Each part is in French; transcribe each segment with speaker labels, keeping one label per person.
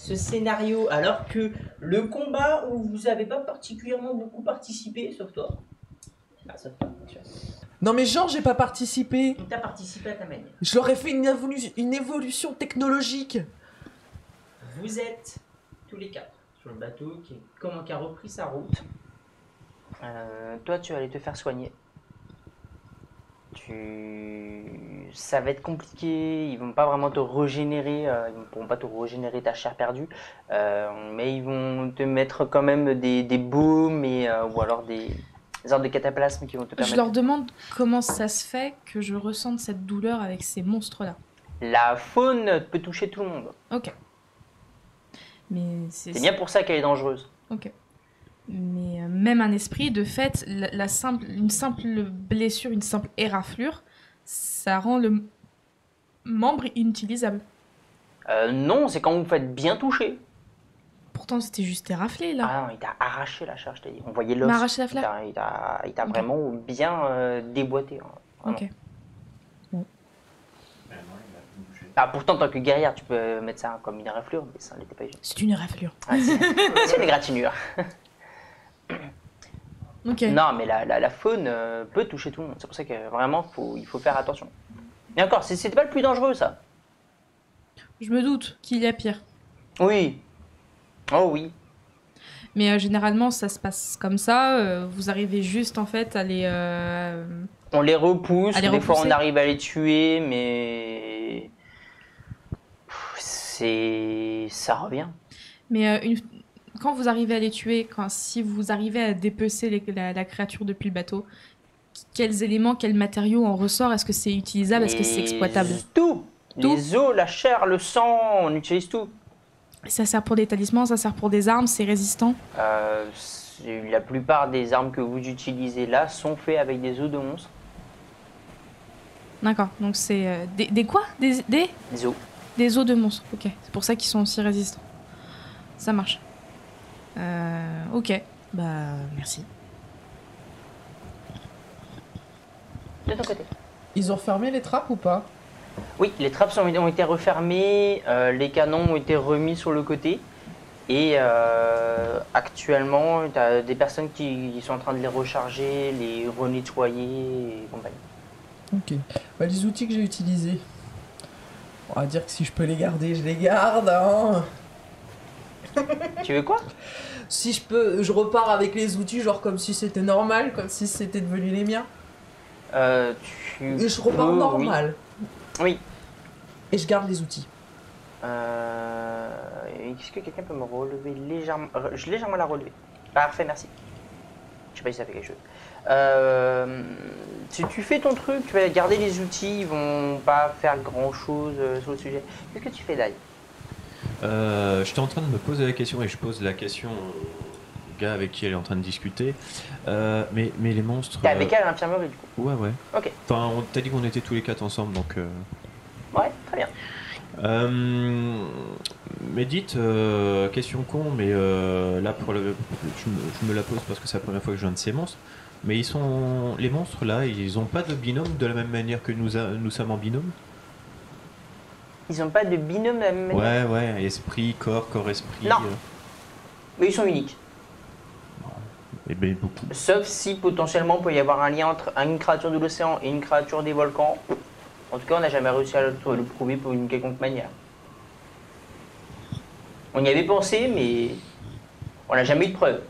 Speaker 1: ce scénario alors que le combat où vous n'avez pas particulièrement beaucoup participé, sauf toi. Ah, sauf toi, tu vois.
Speaker 2: Non mais genre j'ai pas participé.
Speaker 1: Tu as participé à ta manière.
Speaker 2: Je leur ai fait une évolution technologique.
Speaker 1: Vous êtes tous les quatre sur le bateau qui a repris sa route.
Speaker 3: Toi, tu vas aller te faire soigner. Ça va être compliqué, ils vont pas vraiment te régénérer, ils ne pourront pas te régénérer ta chair perdue, mais ils vont te mettre quand même des baumes ou alors des sortes de cataplasmes qui vont te permettre...
Speaker 4: Je leur demande comment ça se fait que je ressente cette douleur avec ces monstres-là.
Speaker 3: La faune peut toucher tout le monde.
Speaker 4: Ok. Mais
Speaker 3: c'est bien pour ça qu'elle est dangereuse.
Speaker 4: Ok. Mais même un esprit, de fait, une simple blessure, une simple éraflure, ça rend le membre inutilisable.
Speaker 3: Non, c'est quand vous faites bien toucher.
Speaker 4: Pourtant, c'était juste éraflé, là.
Speaker 3: Ah non, il t'a arraché la chair, je t'ai dit. On voyait l'os.
Speaker 4: Il m'a arraché la flamme.
Speaker 3: Il t'a vraiment bien déboîté. Hein.
Speaker 4: Ok. Bon.
Speaker 3: Ah, pourtant, en tant que guerrière, tu peux mettre ça comme une éraflure, mais ça n'était pas juste.
Speaker 4: C'est une éraflure.
Speaker 3: Ah, c'est une égratignure.
Speaker 4: Okay.
Speaker 3: Non, mais la faune peut toucher tout le monde. C'est pour ça que vraiment, il faut faire attention. Et encore, c'était pas le plus dangereux, ça.
Speaker 4: Je me doute qu'il y a pire.
Speaker 3: Oui. Oh oui.
Speaker 4: Mais généralement, ça se passe comme ça. Vous arrivez juste, en fait, à les...
Speaker 3: On les repousse. Des fois, on arrive à les tuer, mais... ça revient.
Speaker 4: Mais quand vous arrivez à les tuer, si vous arrivez à dépecer la créature depuis le bateau, quels éléments, quels matériaux en ressort? Est-ce que c'est utilisable? Est-ce que c'est exploitable?
Speaker 3: Tout. Les os, la chair, le sang, on utilise tout.
Speaker 4: Ça sert pour des talismans, ça sert pour des armes, c'est résistant?
Speaker 3: La plupart des armes que vous utilisez là sont faites avec des os de monstres.
Speaker 4: D'accord, donc c'est des quoi? Des
Speaker 3: os.
Speaker 4: Des os de monstres, ok. C'est pour ça qu'ils sont aussi résistants. Ça marche. Ok, bah merci.
Speaker 3: De ton côté.
Speaker 2: Ils ont refermé les trappes ou pas?
Speaker 3: Oui, les trappes ont été refermées, les canons ont été remis sur le côté. Et actuellement, tu as des personnes qui sont en train de les recharger, les renettoyer et compagnie.
Speaker 2: Ok. Bah, les outils que j'ai utilisés, on va dire que si je peux les garder, je les garde. Hein.
Speaker 3: Tu veux quoi?
Speaker 2: Si je peux, je repars avec les outils, genre comme si c'était normal, comme si c'était devenu les miens. Et je repars normal.
Speaker 3: Oui.
Speaker 2: Et je garde les outils.
Speaker 3: Est-ce que quelqu'un peut me relever légèrement? Je légèrement la relever. Parfait, merci. Je sais pas si ça fait quelque chose. Si tu fais ton truc, tu vas garder les outils, ils vont pas faire grand chose sur le sujet. Qu'est-ce que tu fais, Dai?
Speaker 5: J'étais en train de me poser la question et je pose la question au gars avec qui elle est en train de discuter. Mais les monstres.
Speaker 3: T'es avec elle à l'infirmerie du coup?
Speaker 5: Ouais.
Speaker 3: Ok.
Speaker 5: Enfin, on t'a dit qu'on était tous les quatre ensemble donc.
Speaker 3: Ouais, très bien.
Speaker 5: Mais dites, question con, mais là je me la pose parce que c'est la première fois que je viens de ces monstres. Mais les monstres là, ils ont pas de binôme de la même manière que nous sommes en binôme?
Speaker 3: Ils ont pas de binôme de la même manière?
Speaker 5: Ouais, esprit, corps, esprit.
Speaker 3: Non. Mais ils sont uniques.
Speaker 5: Et ben beaucoup.
Speaker 3: Sauf si potentiellement il peut y avoir un lien entre une créature de l'océan et une créature des volcans. En tout cas, on n'a jamais réussi à le prouver pour une quelconque manière. On y avait pensé, mais on n'a jamais eu de preuve.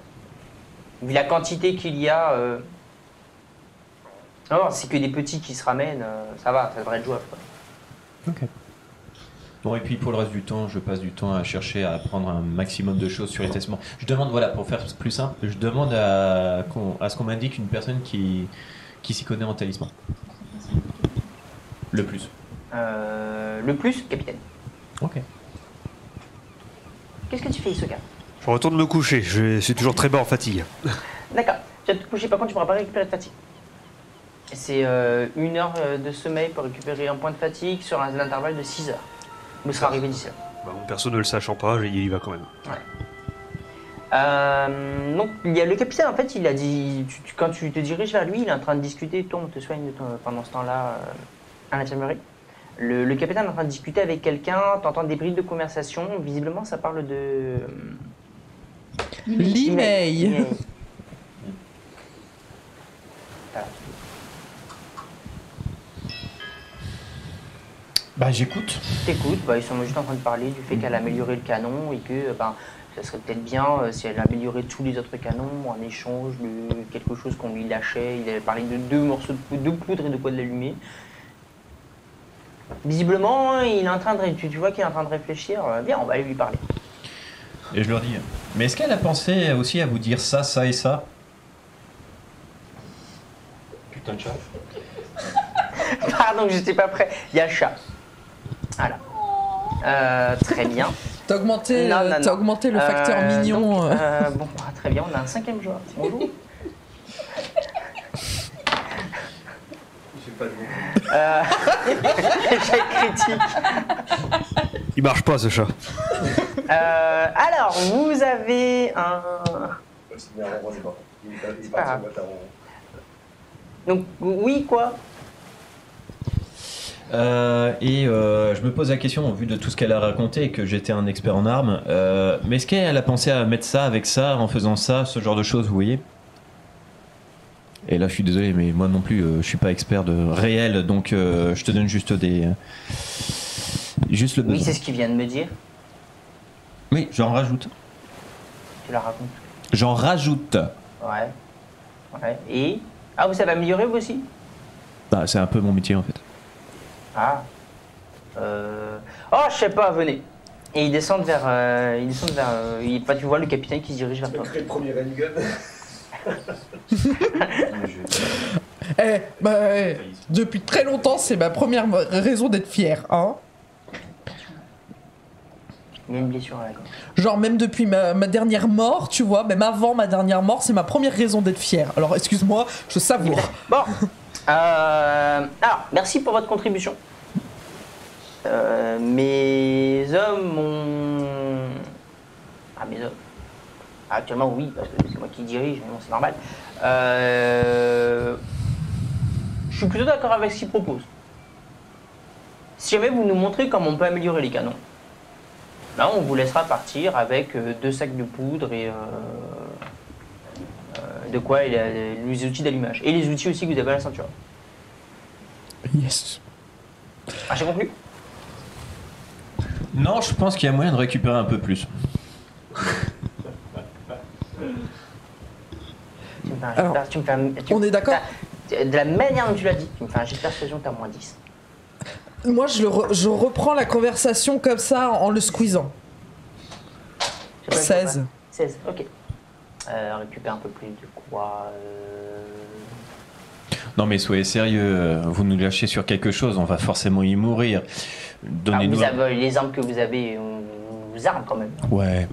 Speaker 3: Vu la quantité qu'il y a... Non, c'est que des petits qui se ramènent, ça va, ça devrait être jouable.
Speaker 5: Ok. Bon, et puis pour le reste du temps, je passe du temps à chercher à apprendre un maximum de choses sur les testaments. Je demande, voilà, pour faire plus simple, je demande à ce qu'on m'indique une personne qui s'y connaît en talisman. Le plus.
Speaker 3: Le plus, capitaine.
Speaker 5: Ok.
Speaker 3: Qu'est-ce que tu fais, Isoka?
Speaker 6: Je retourne me coucher, je suis toujours très bas en fatigue.
Speaker 3: D'accord, tu vas te coucher, par contre tu ne pourras pas récupérer de fatigue. C'est 1 heure de sommeil pour récupérer un point de fatigue sur un intervalle de 6 heures. Vous serez arrivé d'ici là.
Speaker 6: Bah, mon perso ne le sachant pas, il y va quand même.
Speaker 3: Ouais. Donc il y a le capitaine, en fait, il a dit, quand tu te diriges vers lui, il est en train de discuter, toi on te soigne pendant ce temps-là à l'infirmerie. Le capitaine est en train de discuter avec quelqu'un, t'entends des bribes de conversation, visiblement ça parle de...
Speaker 2: L'email.
Speaker 3: Voilà.
Speaker 5: Bah j'écoute.
Speaker 3: T'écoutes, ils sont juste en train de parler du fait qu'elle a amélioré le canon et que ça serait peut-être bien si elle améliorait tous les autres canons en échange de quelque chose qu'on lui lâchait. Il avait parlé de 2 morceaux de poudre et de quoi de l'allumer. Visiblement, il est en train de, tu vois qu'il est en train de réfléchir. Bien, on va aller lui parler.
Speaker 5: Et je leur dis, mais est-ce qu'elle a pensé aussi à vous dire ça, ça et ça?
Speaker 6: Putain de chat.
Speaker 3: Pardon, je n'étais pas prêt. Il y a le chat. Voilà. Très bien.
Speaker 2: T'as augmenté,
Speaker 3: Non.
Speaker 2: augmenté le facteur mignon.
Speaker 3: Donc, bon, très bien, on a un 5e joueur. Bonjour.
Speaker 6: J'ai pas de mots.
Speaker 3: Échec critique.
Speaker 6: Il marche pas ce chat.
Speaker 3: Alors, vous avez un...
Speaker 6: Il
Speaker 3: pas grave. Donc, oui, quoi?
Speaker 5: Je me pose la question, au vu de tout ce qu'elle a raconté et que j'étais un expert en armes, mais est-ce qu'elle a pensé à mettre ça avec ça, en faisant ça, ce genre de choses, vous voyez? Et là, je suis désolé, mais moi non plus, je suis pas expert de réel, donc je te donne juste juste le besoin.
Speaker 3: Oui, c'est ce qu'il vient de me dire.
Speaker 5: Oui, j'en rajoute.
Speaker 3: Tu la racontes.
Speaker 5: J'en rajoute.
Speaker 3: Ouais. Et... Ah, vous savez améliorer, vous aussi?
Speaker 5: Bah, c'est un peu mon métier, en fait.
Speaker 3: Ah. Oh, je sais pas, venez. Et ils descendent vers... tu vois le capitaine qui se dirige vers toi.
Speaker 6: Créer le premier railgun.
Speaker 2: Depuis très longtemps, c'est ma première raison d'être fier, hein.
Speaker 3: Il y a une blessure à la gorge.
Speaker 2: Genre même depuis ma dernière mort, tu vois, même avant ma dernière mort, c'est ma première raison d'être fier. Alors excuse-moi, je savoure.
Speaker 3: Bon. Alors, merci pour votre contribution. Mes hommes ont... Ah, mes hommes. Actuellement, oui, parce que c'est moi qui dirige, mais bon, c'est normal. Je suis plutôt d'accord avec ce qu'ils proposent. Si jamais vous nous montrez comment on peut améliorer les canons, là, on vous laissera partir avec 2 sacs de poudre et de quoi les outils d'allumage. Et les outils aussi que vous avez à la ceinture.
Speaker 2: Yes.
Speaker 3: Ah, j'ai conclu?
Speaker 5: Non, je pense qu'il y a moyen de récupérer un peu plus.
Speaker 2: On est d'accord?
Speaker 3: De la manière dont tu l'as dit, tu me fais un jet de persuasion, t'as moins 10.
Speaker 2: Moi, je reprends la conversation comme ça en le squeezant. 16.
Speaker 3: 16, ok. Récupère un peu plus de quoi
Speaker 5: Non mais soyez sérieux, vous nous lâchez sur quelque chose, on va forcément y mourir. Donnez-nous...
Speaker 3: les armes que vous avez, on vous arme quand même.
Speaker 5: Ouais.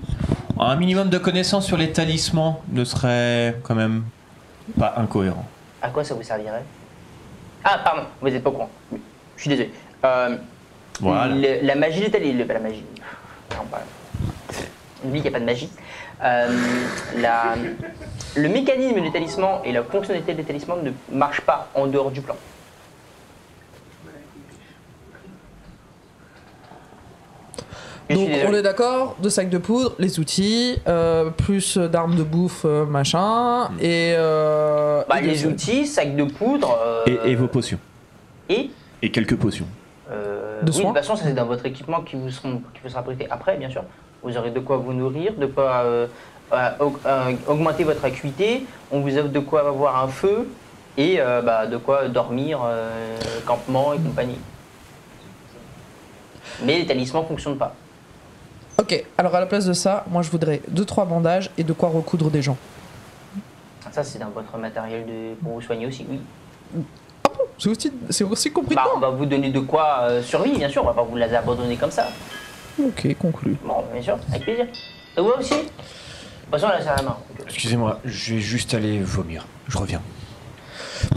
Speaker 5: Un minimum de connaissances sur les talismans ne serait quand même pas incohérent.
Speaker 3: À quoi ça vous servirait? Ah, pardon, vous n'êtes pas au courant. Je suis désolé.
Speaker 5: Voilà.
Speaker 3: La magie des talismans... Pas la magie. Non, pas... Il n'y a pas de magie. Le mécanisme des talismans et la fonctionnalité des talismans ne marchent pas en dehors du plan.
Speaker 2: Donc on est d'accord, 2 sacs de poudre, les outils, plus d'armes de bouffe, machin, et...
Speaker 3: les outils, sacs de poudre...
Speaker 5: Et vos potions.
Speaker 3: Et
Speaker 5: quelques potions.
Speaker 2: De
Speaker 3: oui, de
Speaker 2: soins.
Speaker 3: toute façon, ça c'est dans votre équipement qui vous sera prêté après, bien sûr. Vous aurez de quoi vous nourrir, de quoi augmenter votre acuité, on vous offre de quoi avoir un feu, et de quoi dormir, campement et compagnie. Mais les talismans ne fonctionnent pas.
Speaker 2: Ok, alors à la place de ça, moi je voudrais 2-3 bandages et de quoi recoudre des gens.
Speaker 3: Ça c'est dans votre matériel pour vous soigner aussi, oui.
Speaker 2: C'est aussi compris
Speaker 3: On va vous donner de quoi survivre, bien sûr, on va pas vous les abandonner comme ça.
Speaker 2: Ok, conclu.
Speaker 3: Bon, bien sûr, avec plaisir. Ça vous va aussi? De toute façon, là, c'est à la main.
Speaker 5: Excusez-moi, je vais juste aller vomir. Je reviens.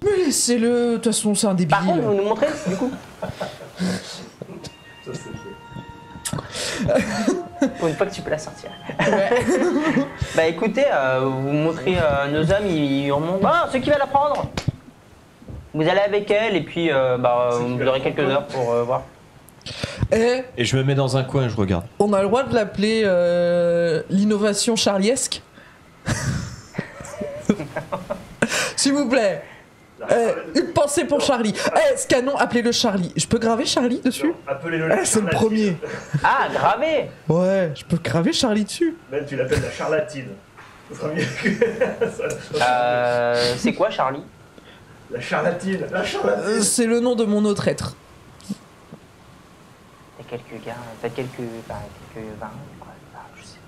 Speaker 2: Mais laissez-le, de toute façon c'est un débile.
Speaker 3: Par contre, vous nous montrez, du coup?
Speaker 6: Ça, c'est fait.
Speaker 3: Pour une fois que tu peux la sortir.
Speaker 2: Ouais.
Speaker 3: Écoutez, vous montrez nos hommes, ils remontent. Ah, ceux qui veulent la prendre! Vous allez avec elle et puis vous aurez quelques heures pour voir.
Speaker 5: Et je me mets dans un coin et je regarde.
Speaker 2: On a le droit de l'appeler l'innovation charliesque. S'il vous plaît. Une pensée pour Charlie. Ce canon, appelez-le Charlie. Je peux graver Charlie dessus?
Speaker 6: Appelez-le la
Speaker 2: C'est le
Speaker 6: charlatine.
Speaker 2: premier.
Speaker 3: Ah, gravé.
Speaker 2: Ouais, je peux graver Charlie dessus.
Speaker 6: Ben, tu l'appelles la charlatine. Ce sera mieux que ça.
Speaker 3: C'est quoi, Charlie?
Speaker 6: La charlatine. La charlatine.
Speaker 2: C'est le nom de mon autre être.
Speaker 3: T'as quelques gars, quelques 20, quoi. Je sais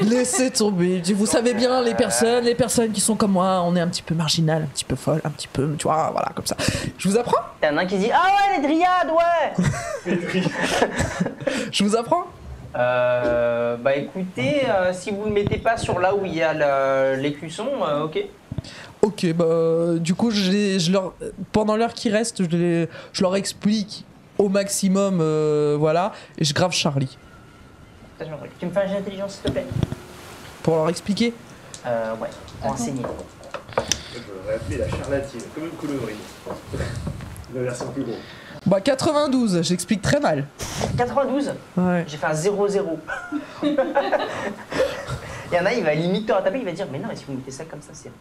Speaker 3: pas.
Speaker 2: Laissez tomber. Vous savez bien, les personnes qui sont comme moi, on est un petit peu marginal, un petit peu folle, un petit peu, tu vois, voilà, comme ça. Je vous apprends?
Speaker 3: T'as un qui dit ah ouais, les dryades, ouais.
Speaker 2: Je vous apprends?
Speaker 3: Bah écoutez, si vous le mettez pas sur là où il y a l'écusson, ok.
Speaker 2: Ok, bah du coup, pendant l'heure qui reste, je leur explique au maximum, voilà, et je grave Charlie.
Speaker 3: Tu me fais un jet d'intelligence, s'il te plaît?
Speaker 2: Pour leur expliquer?
Speaker 3: Ouais, pour enseigner.
Speaker 6: Je l'aurais appelé la charlatine, comme une colobrie. La version plus gros.
Speaker 2: Bah 92, j'explique très mal.
Speaker 3: 92?
Speaker 2: Ouais.
Speaker 3: J'ai fait un 0-0. Il y en a, il va limite te rattraper, il va dire mais non, mais si vous mettez ça comme ça, c'est...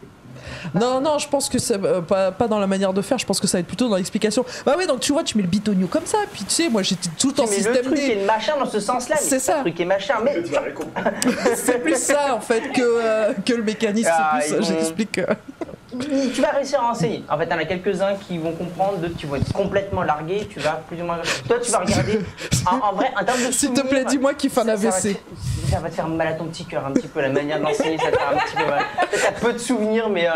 Speaker 2: Non, je pense que c'est pas dans la manière de faire, je pense que ça va être plutôt dans l'explication. Bah ouais, donc tu vois, tu mets le bitonio comme ça, puis tu sais, moi j'étais tout en
Speaker 3: mais le
Speaker 2: système
Speaker 3: truc
Speaker 2: D.
Speaker 3: est le machin dans ce sens-là, mais
Speaker 2: C'est ça.
Speaker 3: Le truc est machin, mais...
Speaker 6: Tu vas comprendre.
Speaker 2: C'est plus ça en fait que le mécanisme,
Speaker 3: Ah,
Speaker 2: c'est
Speaker 3: ils
Speaker 2: plus,
Speaker 3: vont-
Speaker 2: j'explique.
Speaker 3: Tu vas réussir à enseigner. En fait, t'en as quelques-uns qui vont comprendre, d'autres qui vont être complètement largués, tu vas plus ou moins... Toi, tu vas regarder, en vrai, en termes de
Speaker 2: S'il te plaît,
Speaker 3: souvenirs,
Speaker 2: dis-moi qu'il fait un AVC.
Speaker 3: Ça va te faire mal à ton petit cœur un petit peu, la manière d'enseigner, ça te fait un petit peu mal. T'as peu de souvenirs, mais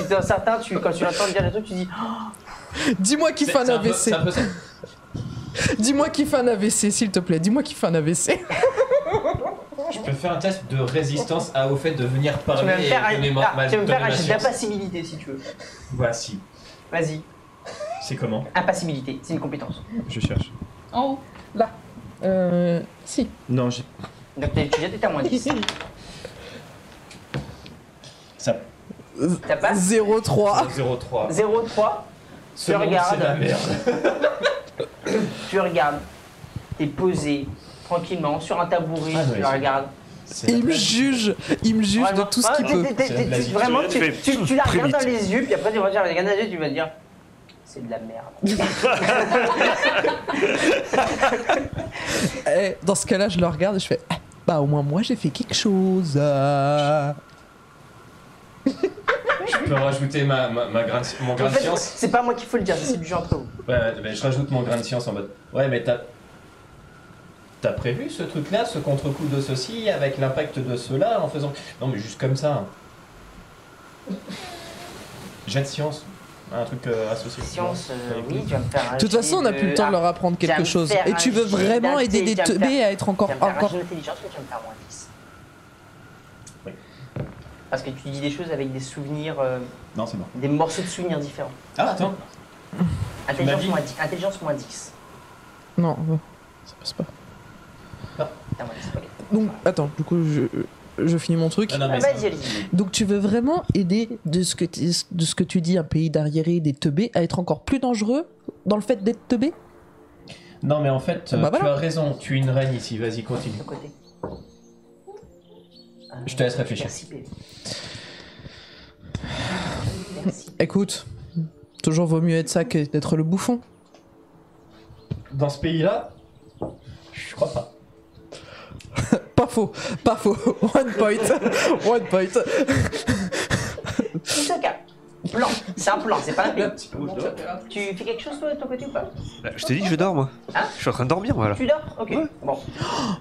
Speaker 3: dans certains, quand tu entends dire des trucs, tu dis oh,
Speaker 2: Dis-moi qu'il fait un AVC.
Speaker 5: C'est un peu ça.
Speaker 2: Dis-moi qu'il fait un AVC, s'il te plaît. Dis-moi qu'il fait un AVC.
Speaker 5: Je peux faire un test de résistance au fait de venir
Speaker 3: tu vas
Speaker 5: parler
Speaker 3: me faire
Speaker 5: et donner ma
Speaker 3: tu vas me faire un
Speaker 5: donner ma
Speaker 3: jet
Speaker 5: science.
Speaker 3: d'impassibilité si tu veux.
Speaker 5: Voici.
Speaker 3: Vas-y,
Speaker 5: C'est comment?
Speaker 3: impassibilité, c'est une compétence.
Speaker 6: Je cherche.
Speaker 4: En haut.
Speaker 2: Là. Si.
Speaker 6: Non, j'ai.
Speaker 3: Donc tu jettes à moins 10.
Speaker 5: Ça.
Speaker 3: Ça passe
Speaker 2: 0,3.
Speaker 5: 0,3.
Speaker 3: 0,3.
Speaker 5: Ce
Speaker 3: Tu
Speaker 5: monde,
Speaker 3: regardes.
Speaker 5: c'est la merde.
Speaker 3: Tu regardes, t'es posé tranquillement sur un tabouret,
Speaker 5: Ah,
Speaker 3: tu
Speaker 2: Ah,
Speaker 5: ouais,
Speaker 3: regardes.
Speaker 5: C'est la
Speaker 2: Il me
Speaker 5: blague.
Speaker 2: juge de
Speaker 3: Vraiment.
Speaker 2: tout ce qu'il
Speaker 3: Ouais,
Speaker 2: peut.
Speaker 3: Vraiment,
Speaker 6: Tu fais
Speaker 3: tu la
Speaker 6: très
Speaker 3: regardes dans
Speaker 6: vite.
Speaker 3: les yeux, puis après tu vas dire, regarde dans les yeux, tu vas dire, c'est de la merde.
Speaker 2: Dans ce cas-là, je le regarde et je fais bah au moins moi j'ai fait quelque chose.
Speaker 5: Je peux rajouter mon grain
Speaker 3: En
Speaker 5: de
Speaker 3: fait,
Speaker 5: science.
Speaker 3: c'est pas moi qu'il faut le dire, c'est du jeu entre vous.
Speaker 5: Ouais, je rajoute mon grain de science en mode. Ouais, mais t'as prévu ce truc-là, ce contre-coup de ceci, avec l'impact de cela, en faisant. Non, mais juste comme ça. Jet de science. Un truc associé.
Speaker 3: Science,
Speaker 5: Ouais,
Speaker 3: oui, tu vas me faire un
Speaker 2: De toute façon, on n'a plus le temps de leur apprendre quelque chose. Et tu veux vraiment aider des teubés à être encore.
Speaker 3: Tu vas me faire un jet d'intelligence, mais tu vas me faire moins 10.
Speaker 5: Oui.
Speaker 3: Parce que tu dis des choses avec des souvenirs,
Speaker 5: Non, c'est bon.
Speaker 3: des morceaux de souvenirs différents.
Speaker 5: Ah, attends.
Speaker 3: Intelligence
Speaker 5: dit
Speaker 3: moins 10. Intelligence moins 10.
Speaker 2: Non, ça passe pas.
Speaker 3: T'as moins 10, ok.
Speaker 2: Donc attends, du coup je finis mon truc.
Speaker 5: Ah, non, mais
Speaker 3: Vas-y, allez-y.
Speaker 2: Donc tu veux vraiment aider de ce que tu dis un pays d'arriérés des teubés à être encore plus dangereux dans le fait d'être teubé?
Speaker 5: Non, mais en fait,
Speaker 2: Bah,
Speaker 5: tu
Speaker 2: voilà.
Speaker 5: as raison. Tu es une reine ici. Vas-y, continue.
Speaker 3: De côté.
Speaker 5: Je te laisse réfléchir.
Speaker 3: Merci, bébé. Merci.
Speaker 2: Écoute, toujours vaut mieux être ça que d'être le bouffon.
Speaker 5: Dans ce pays-là, je crois pas.
Speaker 2: Pas faux. One point. One point.
Speaker 3: Tout ce cas. Plan. C'est un plan, c'est pas un plan.
Speaker 6: Où je dors
Speaker 3: Tu fais quelque chose toi de ton côté ou pas?
Speaker 6: Je t'ai dit, je dors moi.
Speaker 3: Hein
Speaker 6: Je suis en train de dormir, voilà.
Speaker 3: Tu dors? Ok.
Speaker 6: Ouais.
Speaker 3: Bon.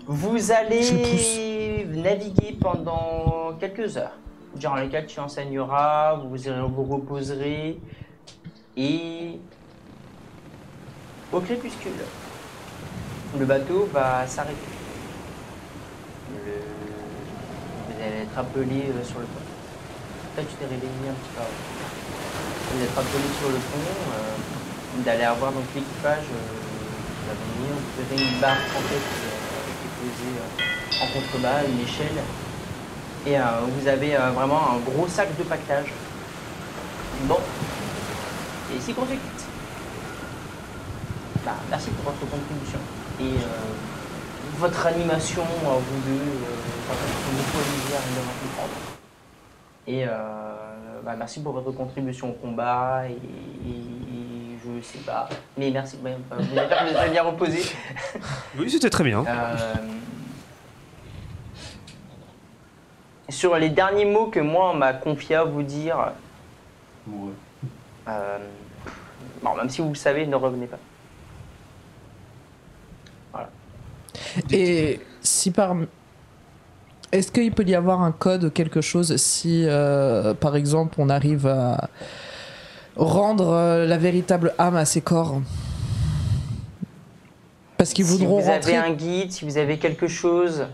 Speaker 3: Vous
Speaker 2: Je
Speaker 3: allez naviguer pendant quelques heures, durant lesquelles tu enseigneras, vous reposerez et au crépuscule, le bateau va s'arrêter. Vous allez être appelé sur le pont. Toi, tu t'es réveillé un petit peu avant. Vous êtes appelé sur le pont, vous allez avoir donc l'équipage qui va venir. Vous avez une barre en fait qui est posée en contrebas, une échelle. Et vous avez vraiment un gros sac de pactage. Bon. Et ici qu'on se quitte. Bah, merci pour votre contribution. Et votre animation, vous deux, beaucoup amusé à rien comprendre. Et merci pour votre contribution au combat. Et je sais pas. Mais merci. Vous avez très bien reposé.
Speaker 7: Oui, c'était très bien.
Speaker 3: Sur les derniers mots que moi on m'a confié à vous dire, même si vous le savez, ne revenez pas. Voilà.
Speaker 2: Et si est-ce qu'il peut y avoir un code, quelque chose, si par exemple on arrive à rendre la véritable âme à ces corps? Parce qu'ils voudront rentrer.
Speaker 3: Si vous avez un guide, si vous avez quelque chose.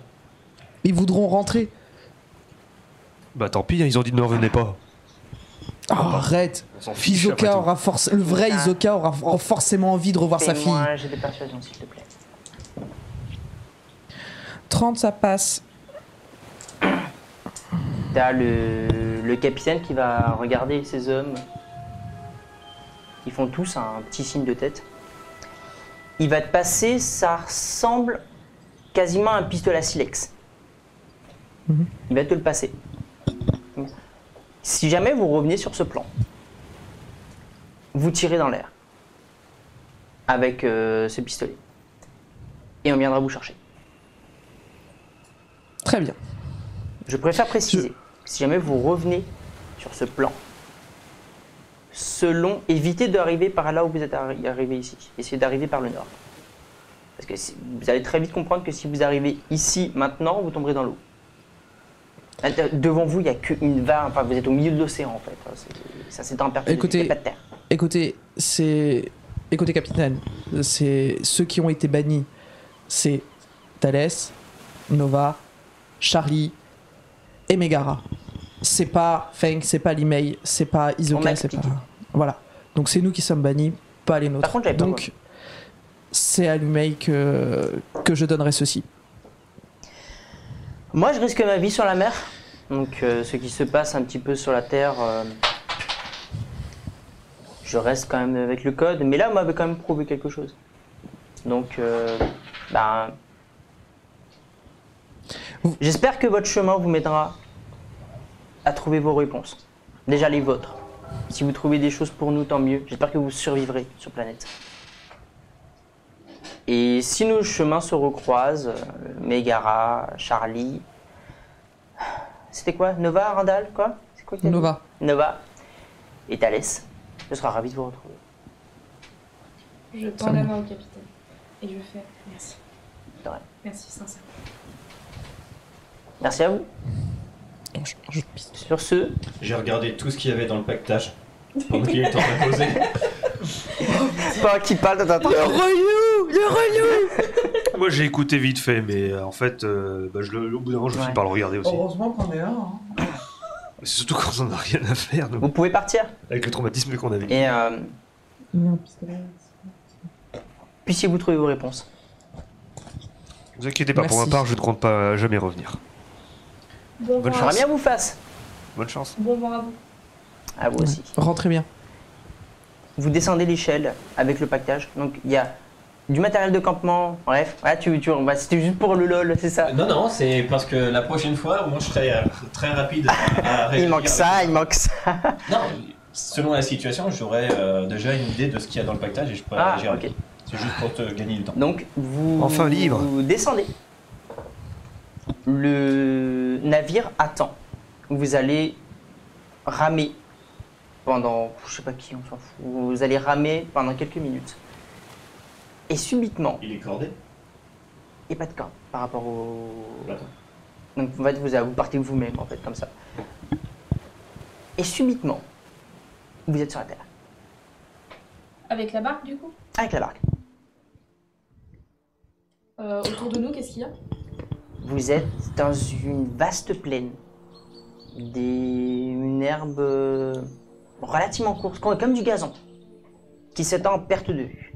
Speaker 2: Ils voudront rentrer.
Speaker 7: Bah tant pis, ils ont dit de ne revenez pas.
Speaker 2: Oh, arrête. Hisoka aura le vrai Hisoka aura forcément envie de revoir sa fille.
Speaker 3: Fais-moi un jet de persuasion, s'il te plaît.
Speaker 2: 30, ça passe.
Speaker 3: T'as le capitaine qui va regarder ces hommes. Ils font tous un petit signe de tête. Il va te passer, ça ressemble quasiment à un pistolet à silex. Il va te le passer. Si jamais vous revenez sur ce plan, vous tirez dans l'air avec ce pistolet. Et on viendra vous chercher.
Speaker 2: Très bien.
Speaker 3: Je préfère préciser, si jamais vous revenez sur ce plan, évitez d'arriver par là où vous êtes arrivé ici. Essayez d'arriver par le nord. Parce que vous allez très vite comprendre que si vous arrivez ici, maintenant, vous tomberez dans l'eau. Devant vous, il n'y a qu'une vague, enfin vous êtes au milieu de l'océan en fait. Ça s'étend en perpétuité, il n'y a pas de terre.
Speaker 2: Écoutez, capitaine, c'est ceux qui ont été bannis, c'est Thalès, Nova, Charlie et Megara. C'est pas Feng, c'est pas Limei, c'est pas Hisoka, c'est pas... Voilà. Donc c'est nous qui sommes bannis, pas les nôtres.
Speaker 3: Par contre,
Speaker 2: donc c'est à Limei que je donnerai ceci.
Speaker 3: Moi, je risque ma vie sur la mer. Donc, ce qui se passe un petit peu sur la terre, je reste quand même avec le code. Mais là, on m'avait quand même prouvé quelque chose. Donc, j'espère que votre chemin vous m'aidera à trouver vos réponses. Déjà les vôtres. Si vous trouvez des choses pour nous, tant mieux. J'espère que vous survivrez sur planète. Et si nos chemins se recroisent, Megara, Charlie, c'était quoi? Nova, Randall, quoi? C'est quoi
Speaker 2: Nova.
Speaker 3: Nova et Thalès, je serai ravi de vous retrouver.
Speaker 4: Je tends la main au capitaine et je fais merci.
Speaker 3: De rien.
Speaker 4: Merci sincèrement.
Speaker 3: Merci à vous. Sur ce,
Speaker 5: j'ai regardé tout ce qu'il y avait dans le pactage pendant qu'il était en train de poser.
Speaker 3: Pas qui parle de ta
Speaker 2: Le relou.
Speaker 7: Moi j'ai écouté vite fait, mais en fait, au bout d'un moment je finis par le regarder aussi.
Speaker 2: Heureusement qu'on est là. Hein.
Speaker 7: C'est surtout quand on n'a rien à faire.
Speaker 3: vous pouvez partir.
Speaker 7: Avec le traumatisme qu'on a vécu.
Speaker 3: Et puissiez-vous trouver vos réponses.
Speaker 7: Ne vous inquiétez pas, pour ma part, je ne compte pas jamais revenir.
Speaker 3: Bonne chance. Bien vous fasse.
Speaker 7: Bonne chance.
Speaker 4: Bon vent à vous.
Speaker 3: À vous aussi.
Speaker 2: Rentrez bien.
Speaker 3: Vous descendez l'échelle avec le pactage. Donc il y a du matériel de campement. Bref, c'était juste pour le lol, c'est ça.
Speaker 5: Non, c'est parce que la prochaine fois, moi je serai très rapide à réagir.
Speaker 3: il manque ça.
Speaker 5: Non, selon la situation, j'aurai déjà une idée de ce qu'il y a dans le pactage et je pourrai réagir.
Speaker 3: Ok.
Speaker 5: C'est juste pour te gagner du temps.
Speaker 3: Donc vous,
Speaker 7: enfin libre.
Speaker 3: Vous descendez. Le navire attend. Vous allez ramer pendant, je sais pas qui, on s'en fout. Vous allez ramer pendant quelques minutes. Et subitement,
Speaker 5: Il est cordé.
Speaker 3: il n'y a pas de corde par rapport au...
Speaker 5: D'accord.
Speaker 3: Donc en fait, vous partez vous-même, en fait, comme ça. Et subitement, vous êtes sur la terre.
Speaker 4: Avec la barque du coup?
Speaker 3: Avec la barque.
Speaker 4: Autour de nous, qu'est-ce qu'il y a?
Speaker 3: Vous êtes dans une vaste plaine. Une herbe relativement courte, comme du gazon, qui s'étend en perte de vue.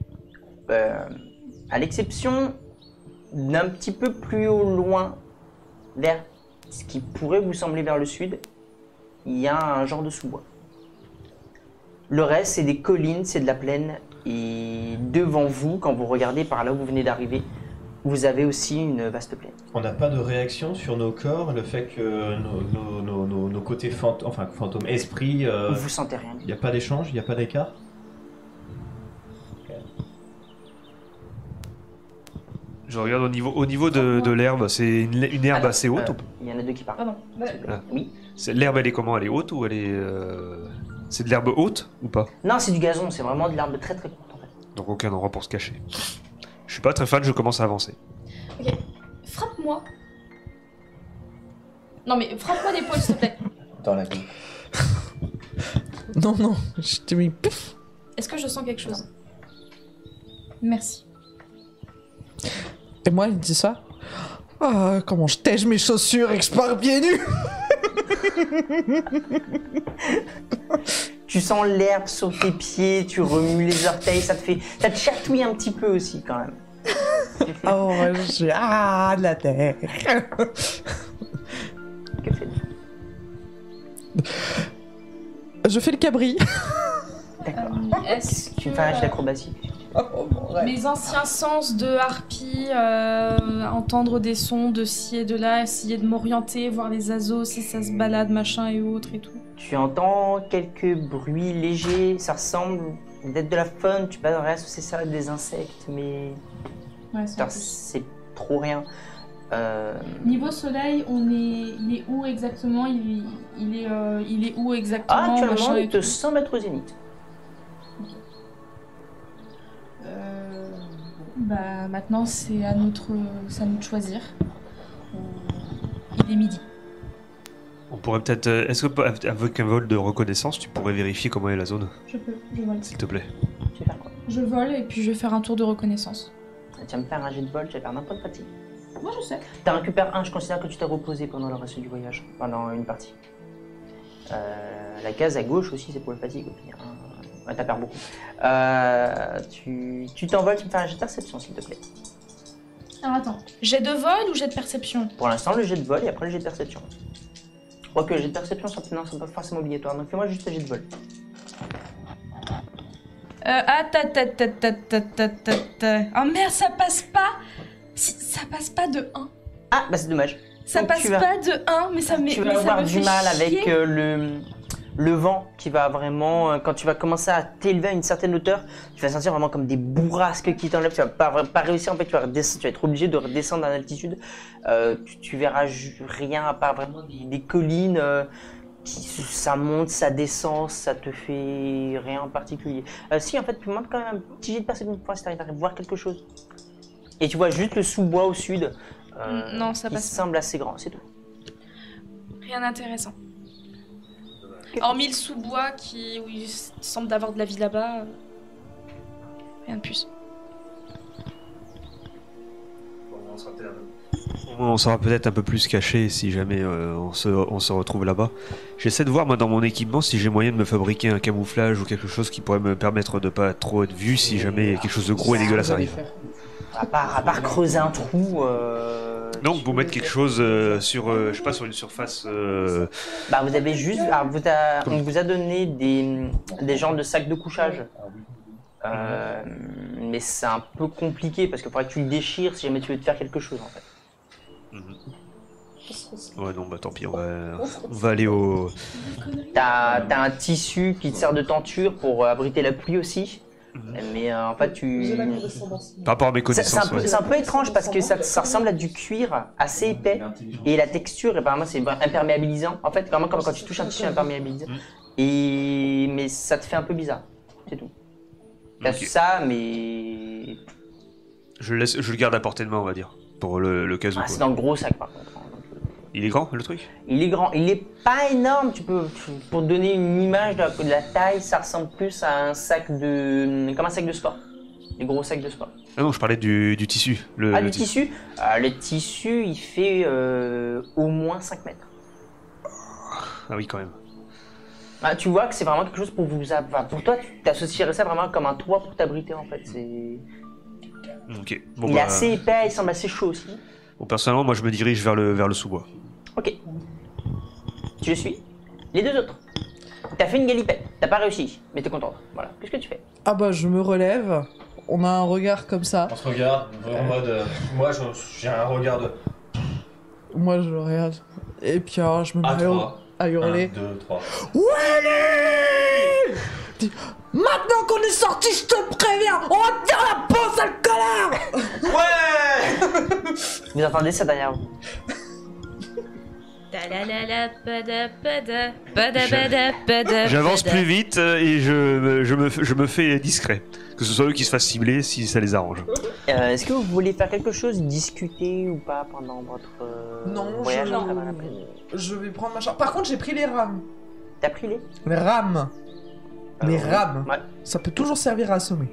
Speaker 3: À l'exception d'un petit peu plus au loin, vers ce qui pourrait vous sembler vers le sud, il y a un genre de sous-bois. Le reste, c'est des collines, c'est de la plaine Et devant vous, quand vous regardez par là où vous venez d'arriver, vous avez aussi une vaste plaine.
Speaker 5: On n'a pas de réaction sur nos corps, le fait que nos côtés fantômes, esprits,
Speaker 3: Vous sentez rien.
Speaker 5: il n'y a pas d'échange, il n'y a pas d'écart.
Speaker 7: Je regarde au niveau de l'herbe, c'est une herbe
Speaker 3: Alors,
Speaker 7: assez haute
Speaker 3: Il y en a deux qui parlent.
Speaker 4: Pardon.
Speaker 7: Ah.
Speaker 3: Oui.
Speaker 7: L'herbe, elle est comment? Elle est haute ou elle est... C'est de l'herbe haute ou pas?
Speaker 3: Non, c'est du gazon, c'est vraiment de l'herbe très très courte en fait.
Speaker 7: Donc aucun endroit pour se cacher. Je suis pas très fan, je commence à avancer.
Speaker 4: Ok. Frappe-moi. Non mais frappe-moi l'épaule s'il te plaît.
Speaker 1: Dans la gueule.
Speaker 2: Non, je t'ai mis pouf.
Speaker 4: Est-ce que je sens quelque chose? Merci.
Speaker 2: Et moi, il dit ça. Ah, comment je tèche mes chaussures et que je pars pieds nus.
Speaker 3: Tu sens l'herbe sur tes pieds, tu remues les orteils, ça te chatouille un petit peu aussi quand même.
Speaker 2: Oh, j'ai de la terre.
Speaker 3: Que faites-vous?
Speaker 2: Je fais le cabri.
Speaker 3: D'accord.
Speaker 4: Est-ce
Speaker 3: Tu
Speaker 4: que
Speaker 3: me fais un jet d'acrobatie.
Speaker 4: mes anciens sens de harpie, entendre des sons de ci et de là, essayer de m'orienter, voir les azos si ça se balade, machin et autres et tout.
Speaker 3: Tu entends quelques bruits légers, ça ressemble d'être de la faune, tu peux associer ça à des insectes, mais
Speaker 4: Ouais, c'est un peu-
Speaker 3: c'est trop rien.
Speaker 4: Niveau soleil, il est où exactement? Il est où exactement?
Speaker 3: Actuellement,
Speaker 4: machin et
Speaker 3: il te
Speaker 4: tout
Speaker 3: 100 mètres au zénith.
Speaker 4: Bah maintenant c'est à nous de choisir. Il est midi.
Speaker 7: On pourrait peut-être... Est-ce que avec un vol de reconnaissance, tu pourrais vérifier comment est la zone,
Speaker 4: Je vole.
Speaker 7: s'il te plaît?
Speaker 3: Tu vas faire quoi?
Speaker 4: Je vole et puis je vais faire un tour de reconnaissance.
Speaker 3: Tu vas me faire un jet de vol, tu vas faire un point de fatigue.
Speaker 4: Moi je sais.
Speaker 3: T'en récupères un, je considère que tu t'es reposé pendant le reste du voyage, pendant une partie. La case à gauche aussi, c'est pour la fatigue au pire. Ouais, t'as perdu beaucoup. Tu t'envoles, tu me fais un jet de perception, s'il te plaît.
Speaker 4: Alors attends, jet de vol ou jet de perception?
Speaker 3: Pour l'instant, le jet de vol et après le jet de perception. Quoique le jet de perception, c'est pas forcément obligatoire, donc fais-moi juste le jet de vol.
Speaker 4: Oh merde, ça passe pas. Ça passe pas de 1.
Speaker 3: Ah, bah c'est dommage.
Speaker 4: Ça
Speaker 3: Donc,
Speaker 4: passe
Speaker 3: tu vas-
Speaker 4: pas de 1, mais ça me
Speaker 3: Tu
Speaker 4: mais
Speaker 3: vas
Speaker 4: ça
Speaker 3: avoir
Speaker 4: me
Speaker 3: du
Speaker 4: fait
Speaker 3: mal avec
Speaker 4: chier.
Speaker 3: le vent qui va vraiment, quand tu vas commencer à t'élever à une certaine hauteur, tu vas sentir vraiment comme des bourrasques qui t'enlèvent. Tu vas pas réussir, en fait, tu vas être obligé de redescendre en altitude. Tu verras rien à part vraiment des collines. Ça monte, ça descend, ça te fait rien en particulier. Si, en fait, tu montes quand même un petit jet de perception pour voir si tu arrives à voir quelque chose. Et tu vois juste le sous-bois au sud.
Speaker 4: Non, ça
Speaker 3: qui
Speaker 4: passe pas.
Speaker 3: semble assez grand, c'est tout.
Speaker 4: Rien d'intéressant. Hormis le sous-bois où il semble d'avoir de la vie là-bas. Rien de plus.
Speaker 7: On sera peut-être un peu plus caché si jamais on se retrouve là-bas. J'essaie de voir moi dans mon équipement si j'ai moyen de me fabriquer un camouflage ou quelque chose qui pourrait me permettre de pas trop être vu si jamais quelque chose de gros et dégueulasse arrive.
Speaker 3: À part creuser un trou.
Speaker 7: Non, vous mettre quelque chose sur, je sais pas, sur une surface.
Speaker 3: Bah vous avez juste, alors, on vous a donné des genres de sacs de couchage. Mais c'est un peu compliqué parce qu'il faudrait que tu le déchires si jamais tu veux te faire quelque chose en fait.
Speaker 7: Ouais, non, bah tant pis, on va aller au.
Speaker 3: T'as un tissu qui te sert de tenture pour abriter la pluie aussi. Mais en fait,
Speaker 7: Par rapport à mes
Speaker 3: c'est
Speaker 7: connaissances, ouais.
Speaker 3: un peu étrange parce que ça ressemble à du cuir assez épais et la texture, apparemment, c'est imperméabilisant. En fait, vraiment comme quand tu touches un tissu imperméabilisant. Mais ça te fait un peu bizarre, c'est tout. T'as
Speaker 7: Ok.
Speaker 3: ça, mais
Speaker 7: Je le garde à portée de main, on va dire, pour le cas où.
Speaker 3: c'est
Speaker 7: quoi.
Speaker 3: dans le gros sac par contre.
Speaker 7: Il est grand, le truc?
Speaker 3: Il est grand, il est pas énorme. Pour te donner une image de la taille, ça ressemble plus à un sac comme un sac de sport. Les gros sacs de sport.
Speaker 7: Ah non, je parlais du tissu.
Speaker 3: Du tissu. Le tissu, il fait au moins 5 mètres.
Speaker 7: Ah oui, quand même.
Speaker 3: Tu vois que c'est vraiment quelque chose pour vous. Pour toi, tu t'associerais ça vraiment comme un toit pour t'abriter en fait.
Speaker 7: Ok. Bon,
Speaker 3: Il est assez épais, il semble assez chaud aussi.
Speaker 7: bon, personnellement, moi je me dirige vers le sous-bois.
Speaker 3: Ok. Tu le suis. Les deux autres. T'as fait une galipette, t'as pas réussi, mais t'es contente. Voilà, qu'est-ce que tu fais?
Speaker 2: Ah bah je me relève. On a un regard comme ça.
Speaker 5: On se regarde en mode. Moi, j'ai un regard de.
Speaker 2: Moi je le regarde. Et puis alors je me
Speaker 5: À
Speaker 2: mets
Speaker 5: 3.
Speaker 2: à
Speaker 5: 1,
Speaker 2: hurler.
Speaker 5: 2, 3.
Speaker 2: Willy! Maintenant qu'on est sorti, je te préviens, on va te faire la peau, sale connard!
Speaker 5: Ouais!
Speaker 3: Vous entendez ça derrière vous?
Speaker 7: J'avance plus vite et je me fais discret. Que ce soit eux qui se fassent cibler si ça les arrange.
Speaker 3: Est-ce que vous voulez faire quelque chose, discuter ou pas pendant votre
Speaker 2: Non,
Speaker 3: voyage à travers la plaine?
Speaker 2: je vais prendre ma charge. Par contre, j'ai pris les rames.
Speaker 3: T'as pris les?
Speaker 2: Les rames. Les rames.
Speaker 3: Ouais.
Speaker 2: Ça peut toujours servir à assommer.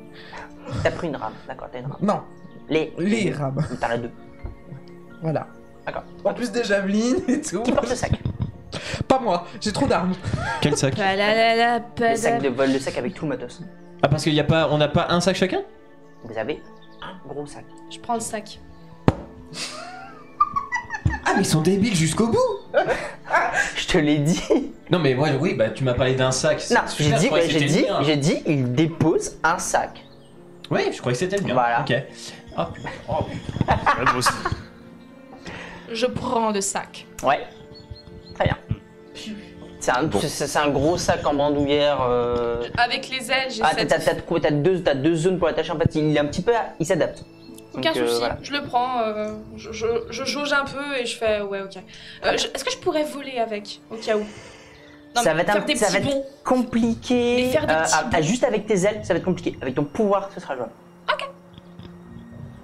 Speaker 3: T'as pris une rame, d'accord, t'as une rame.
Speaker 2: Non, les rames.
Speaker 3: T'en as 2.
Speaker 2: Voilà.
Speaker 3: D'accord.
Speaker 2: En plus des javelines et tout.
Speaker 3: Qui porte ce sac?
Speaker 2: Pas moi, j'ai trop d'armes.
Speaker 5: Quel sac?
Speaker 3: Le sac de vol, le sac avec tout le matos.
Speaker 5: Ah, parce qu'il y a pas. On n'a pas un sac chacun?
Speaker 3: Vous avez un gros sac.
Speaker 4: Je prends le sac.
Speaker 5: Ah, mais ils sont débiles jusqu'au bout!
Speaker 3: Je te l'ai dit.
Speaker 5: Non, mais ouais, oui, bah tu m'as parlé d'un sac.
Speaker 3: Non,
Speaker 5: Je croyais que c'était le mien.
Speaker 3: j'ai dit, il dépose un sac.
Speaker 5: Oui, je croyais que c'était le mien.
Speaker 3: Voilà.
Speaker 5: Ok. Oh putain. Oh, putain.
Speaker 7: Ouais, moi aussi.
Speaker 4: Je prends le sac.
Speaker 3: Ouais. Très bien. C'est un gros sac en bandoulière.
Speaker 4: Avec les ailes, j'ai
Speaker 3: Ah,
Speaker 4: cette...
Speaker 3: t'as deux zones pour l'attacher. En fait, il est un petit peu, il s'adapte.
Speaker 4: Aucun
Speaker 3: Donc,
Speaker 4: souci,
Speaker 3: voilà.
Speaker 4: je le prends, je jauge un peu et je fais ouais ok. Est-ce que je pourrais voler avec, au cas où? Non,
Speaker 3: Ça
Speaker 4: mais
Speaker 3: va être
Speaker 4: faire
Speaker 3: un-
Speaker 4: des
Speaker 3: ça va
Speaker 4: petits
Speaker 3: être
Speaker 4: bonds.
Speaker 3: Compliqué.
Speaker 4: Mais faire des petits bonds.
Speaker 3: Juste avec tes ailes, ça va être compliqué. Avec ton pouvoir, ce sera jouable. Ok.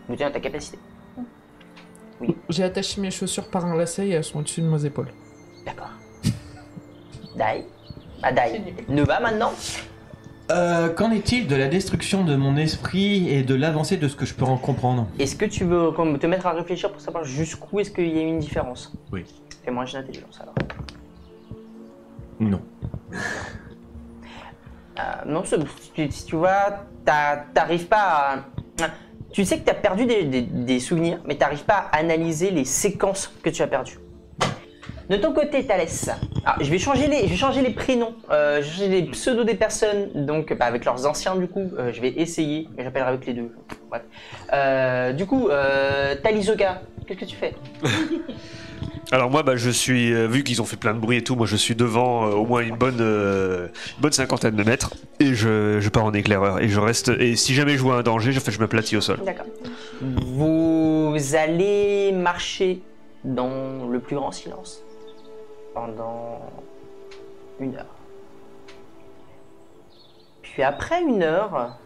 Speaker 3: Vous tenez ta capacité.
Speaker 2: J'ai attaché mes chaussures par un lacet et elles sont au-dessus de mes épaules.
Speaker 3: D'accord. Dai. Ah, Dai. Nova maintenant.
Speaker 5: Qu'en est-il de la destruction de mon esprit et de l'avancée de ce que je peux en comprendre?
Speaker 3: Est-ce que tu veux te mettre à réfléchir pour savoir jusqu'où est-ce qu'il y a une différence?
Speaker 7: Oui.
Speaker 3: Fais-moi un jet d'intelligence alors.
Speaker 5: Non.
Speaker 3: Non, si tu vois, t'arrives pas à... Tu sais que tu as perdu des souvenirs, mais t'arrives pas à analyser les séquences que tu as perdues. De ton côté, Thalès, je vais changer les prénoms, je vais changer les pseudos des personnes, donc avec leurs anciens du coup, je vais essayer, mais j'appellerai avec les deux. Bref. Du coup, Talisoga, qu'est-ce que tu fais?
Speaker 7: Alors moi, je suis, vu qu'ils ont fait plein de bruit et tout, moi je suis devant au moins une bonne cinquantaine de mètres et je pars en éclaireur et je reste. Et si jamais je vois un danger, je m'aplatis au sol.
Speaker 3: D'accord. Vous allez marcher dans le plus grand silence pendant 1 heure. Puis après 1 heure,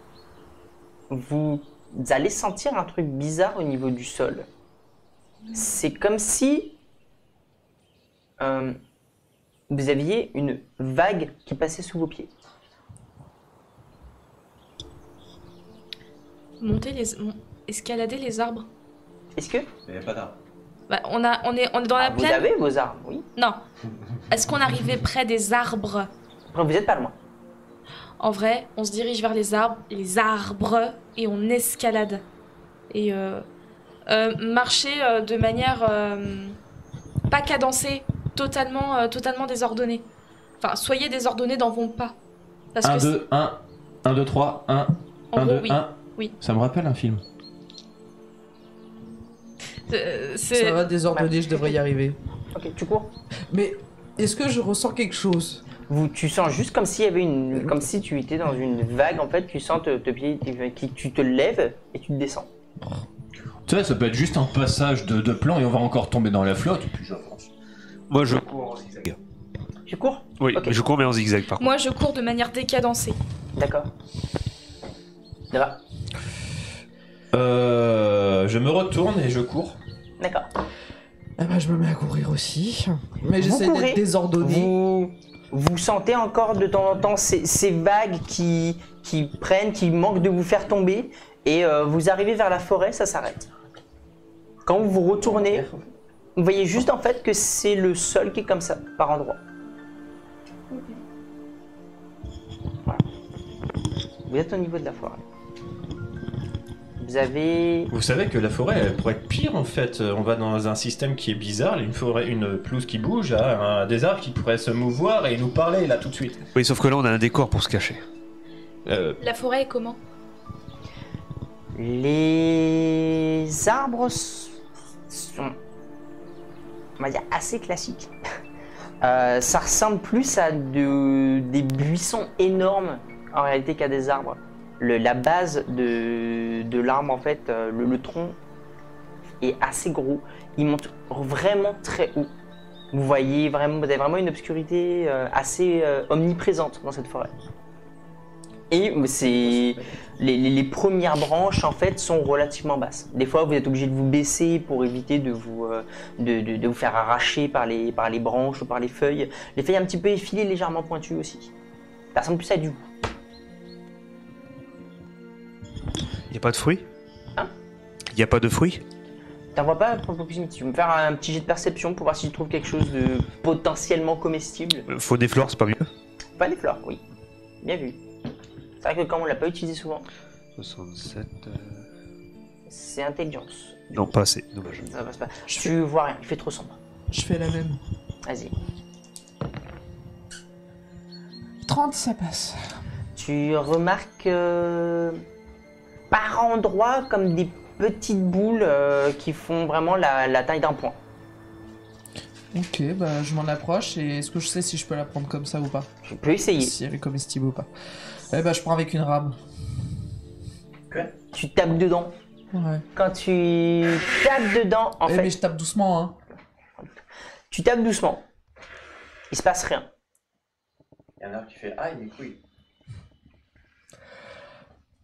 Speaker 3: vous allez sentir un truc bizarre au niveau du sol. C'est comme si vous aviez une vague qui passait sous vos pieds.
Speaker 4: Escalader les arbres.
Speaker 3: Est-ce que
Speaker 5: Il n'y a pas d'arbre.
Speaker 4: Bah, on est dans la
Speaker 3: vous
Speaker 4: plaine.
Speaker 3: avez vos armes, oui.
Speaker 4: Non. Est-ce qu'on arrivait près des arbres?
Speaker 3: Après, vous n'êtes pas loin.
Speaker 4: En vrai, on se dirige vers les arbres, et on escalade. Et marcher de manière pas cadencée, totalement désordonnée. Enfin, soyez désordonnés dans vos pas. Parce
Speaker 5: 1,
Speaker 4: que
Speaker 5: 2, 1, 1, 2, 3, 1,
Speaker 4: En
Speaker 5: 1,
Speaker 4: gros,
Speaker 5: 2,
Speaker 4: oui.
Speaker 5: 1.
Speaker 4: Oui.
Speaker 5: Ça me rappelle un film.
Speaker 2: Ça va, désordonné, je devrais y arriver.
Speaker 3: Ok, tu cours.
Speaker 2: Mais est-ce que je ressens quelque chose?
Speaker 3: Tu sens juste comme s'il y avait comme si tu étais dans une vague en fait. Tu sens tes pieds, tu te lèves et tu te descends.
Speaker 5: Tu sais, ça peut être juste un passage de plan et on va encore tomber dans la flotte et puis j'avance.
Speaker 7: Moi je cours en zigzag.
Speaker 3: Tu cours?
Speaker 7: Oui,
Speaker 3: Ok.
Speaker 7: mais je cours mais en zigzag par contre.
Speaker 4: moi, je cours de manière décadencée.
Speaker 3: D'accord. Ça va.
Speaker 5: Je me retourne et je cours.
Speaker 3: D'accord.
Speaker 2: Eh ben, je me mets à courir aussi. Mais
Speaker 3: Vous
Speaker 2: j'essaie
Speaker 3: courez,
Speaker 2: d'être désordonné.
Speaker 3: Vous sentez encore de temps en temps ces vagues qui manquent de vous faire tomber et vous arrivez vers la forêt, ça s'arrête. Quand vous vous retournez, vous voyez juste en fait que c'est le sol qui est comme ça, par endroits. Voilà. Vous êtes au niveau de la forêt. Vous avez...
Speaker 5: Vous savez que la forêt, elle pourrait être pire en fait. On va dans un système qui est bizarre, une pelouse qui bouge, des arbres qui pourraient se mouvoir et nous parler là tout de suite.
Speaker 7: Oui, sauf que là, on a un décor pour se cacher.
Speaker 4: La forêt est comment?
Speaker 3: Les arbres sont, on va dire, assez classiques. Ça ressemble plus à des buissons énormes en réalité qu'à des arbres. La base de l'arbre, en fait, le tronc est assez gros. Il monte vraiment très haut. Vous avez vraiment une obscurité assez omniprésente dans cette forêt. Et les premières branches en fait sont relativement basses. Des fois, vous êtes obligé de vous baisser pour éviter de vous faire arracher par les branches ou par les feuilles. Les feuilles un petit peu effilées, légèrement pointues aussi. Ça ressemble plus à du bout.
Speaker 7: Y a pas de fruits?
Speaker 3: Hein?
Speaker 7: Y a pas de fruits?
Speaker 3: T'en vois pas à proximité. Tu veux me faire un petit jet de perception pour voir si tu trouves quelque chose de potentiellement comestible?
Speaker 7: Faune et flore, c'est pas mieux?
Speaker 3: Pas les fleurs, oui. Bien vu. C'est vrai que comme on l'a pas utilisé souvent,
Speaker 7: 67...
Speaker 3: c'est intelligence.
Speaker 7: Non, pas assez, dommage.
Speaker 3: Ça passe pas. Tu vois rien, il fait trop sombre.
Speaker 2: Je fais la même.
Speaker 3: Vas-y.
Speaker 2: 30, ça passe.
Speaker 3: Tu remarques par endroits comme des petites boules qui font vraiment la taille d'un point.
Speaker 2: Ok, bah je m'en approche et est-ce que je sais si je peux la prendre comme ça ou pas?
Speaker 3: Tu peux essayer.
Speaker 2: Si elle est comestible ou pas. Eh bah je prends avec une rame.
Speaker 3: Tu tapes dedans.
Speaker 2: Ouais.
Speaker 3: Quand tu tapes dedans, en fait,
Speaker 2: Mais je tape doucement, hein.
Speaker 3: tu tapes doucement. Il se passe rien.
Speaker 5: Il y en a un qui fait aïe, les couilles.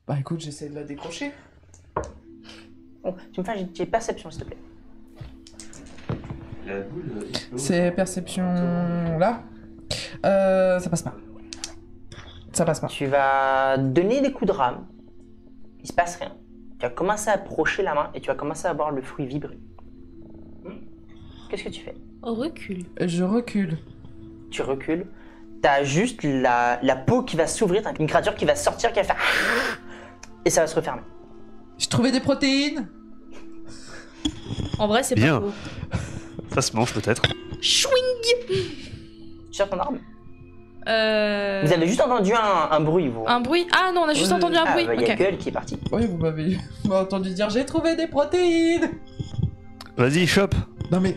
Speaker 2: Bah écoute, j'essaie de la décrocher.
Speaker 3: Bon, tu me fais un jet de perception, s'il te plaît.
Speaker 5: La boule explose.
Speaker 2: C'est perception là. Ça passe pas. Ça passe pas.
Speaker 3: Tu vas donner des coups de rame. Il se passe rien. Tu vas commencer à approcher la main et tu vas commencer à voir le fruit vibrer. Qu'est-ce que tu fais?
Speaker 4: Au recul.
Speaker 2: Je recule.
Speaker 3: Tu recules. T'as juste la peau qui va s'ouvrir. T'as une créature qui va sortir, qui va faire... Et ça va se refermer.
Speaker 2: J'ai trouvé des protéines.
Speaker 4: En vrai, c'est
Speaker 7: Bien.
Speaker 4: pas faux.
Speaker 7: Ça se mange peut-être.
Speaker 4: Chouing.
Speaker 3: Tu sors ton arme.
Speaker 4: Euh...
Speaker 3: Vous avez juste entendu un bruit, vous.
Speaker 4: Un bruit? Ah non, on a juste entendu un bruit.
Speaker 3: Il y a
Speaker 4: Ok.
Speaker 3: Gueule qui est parti.
Speaker 2: Oui, vous m'avez entendu dire j'ai trouvé des protéines.
Speaker 7: Vas-y, chope.
Speaker 2: Non mais...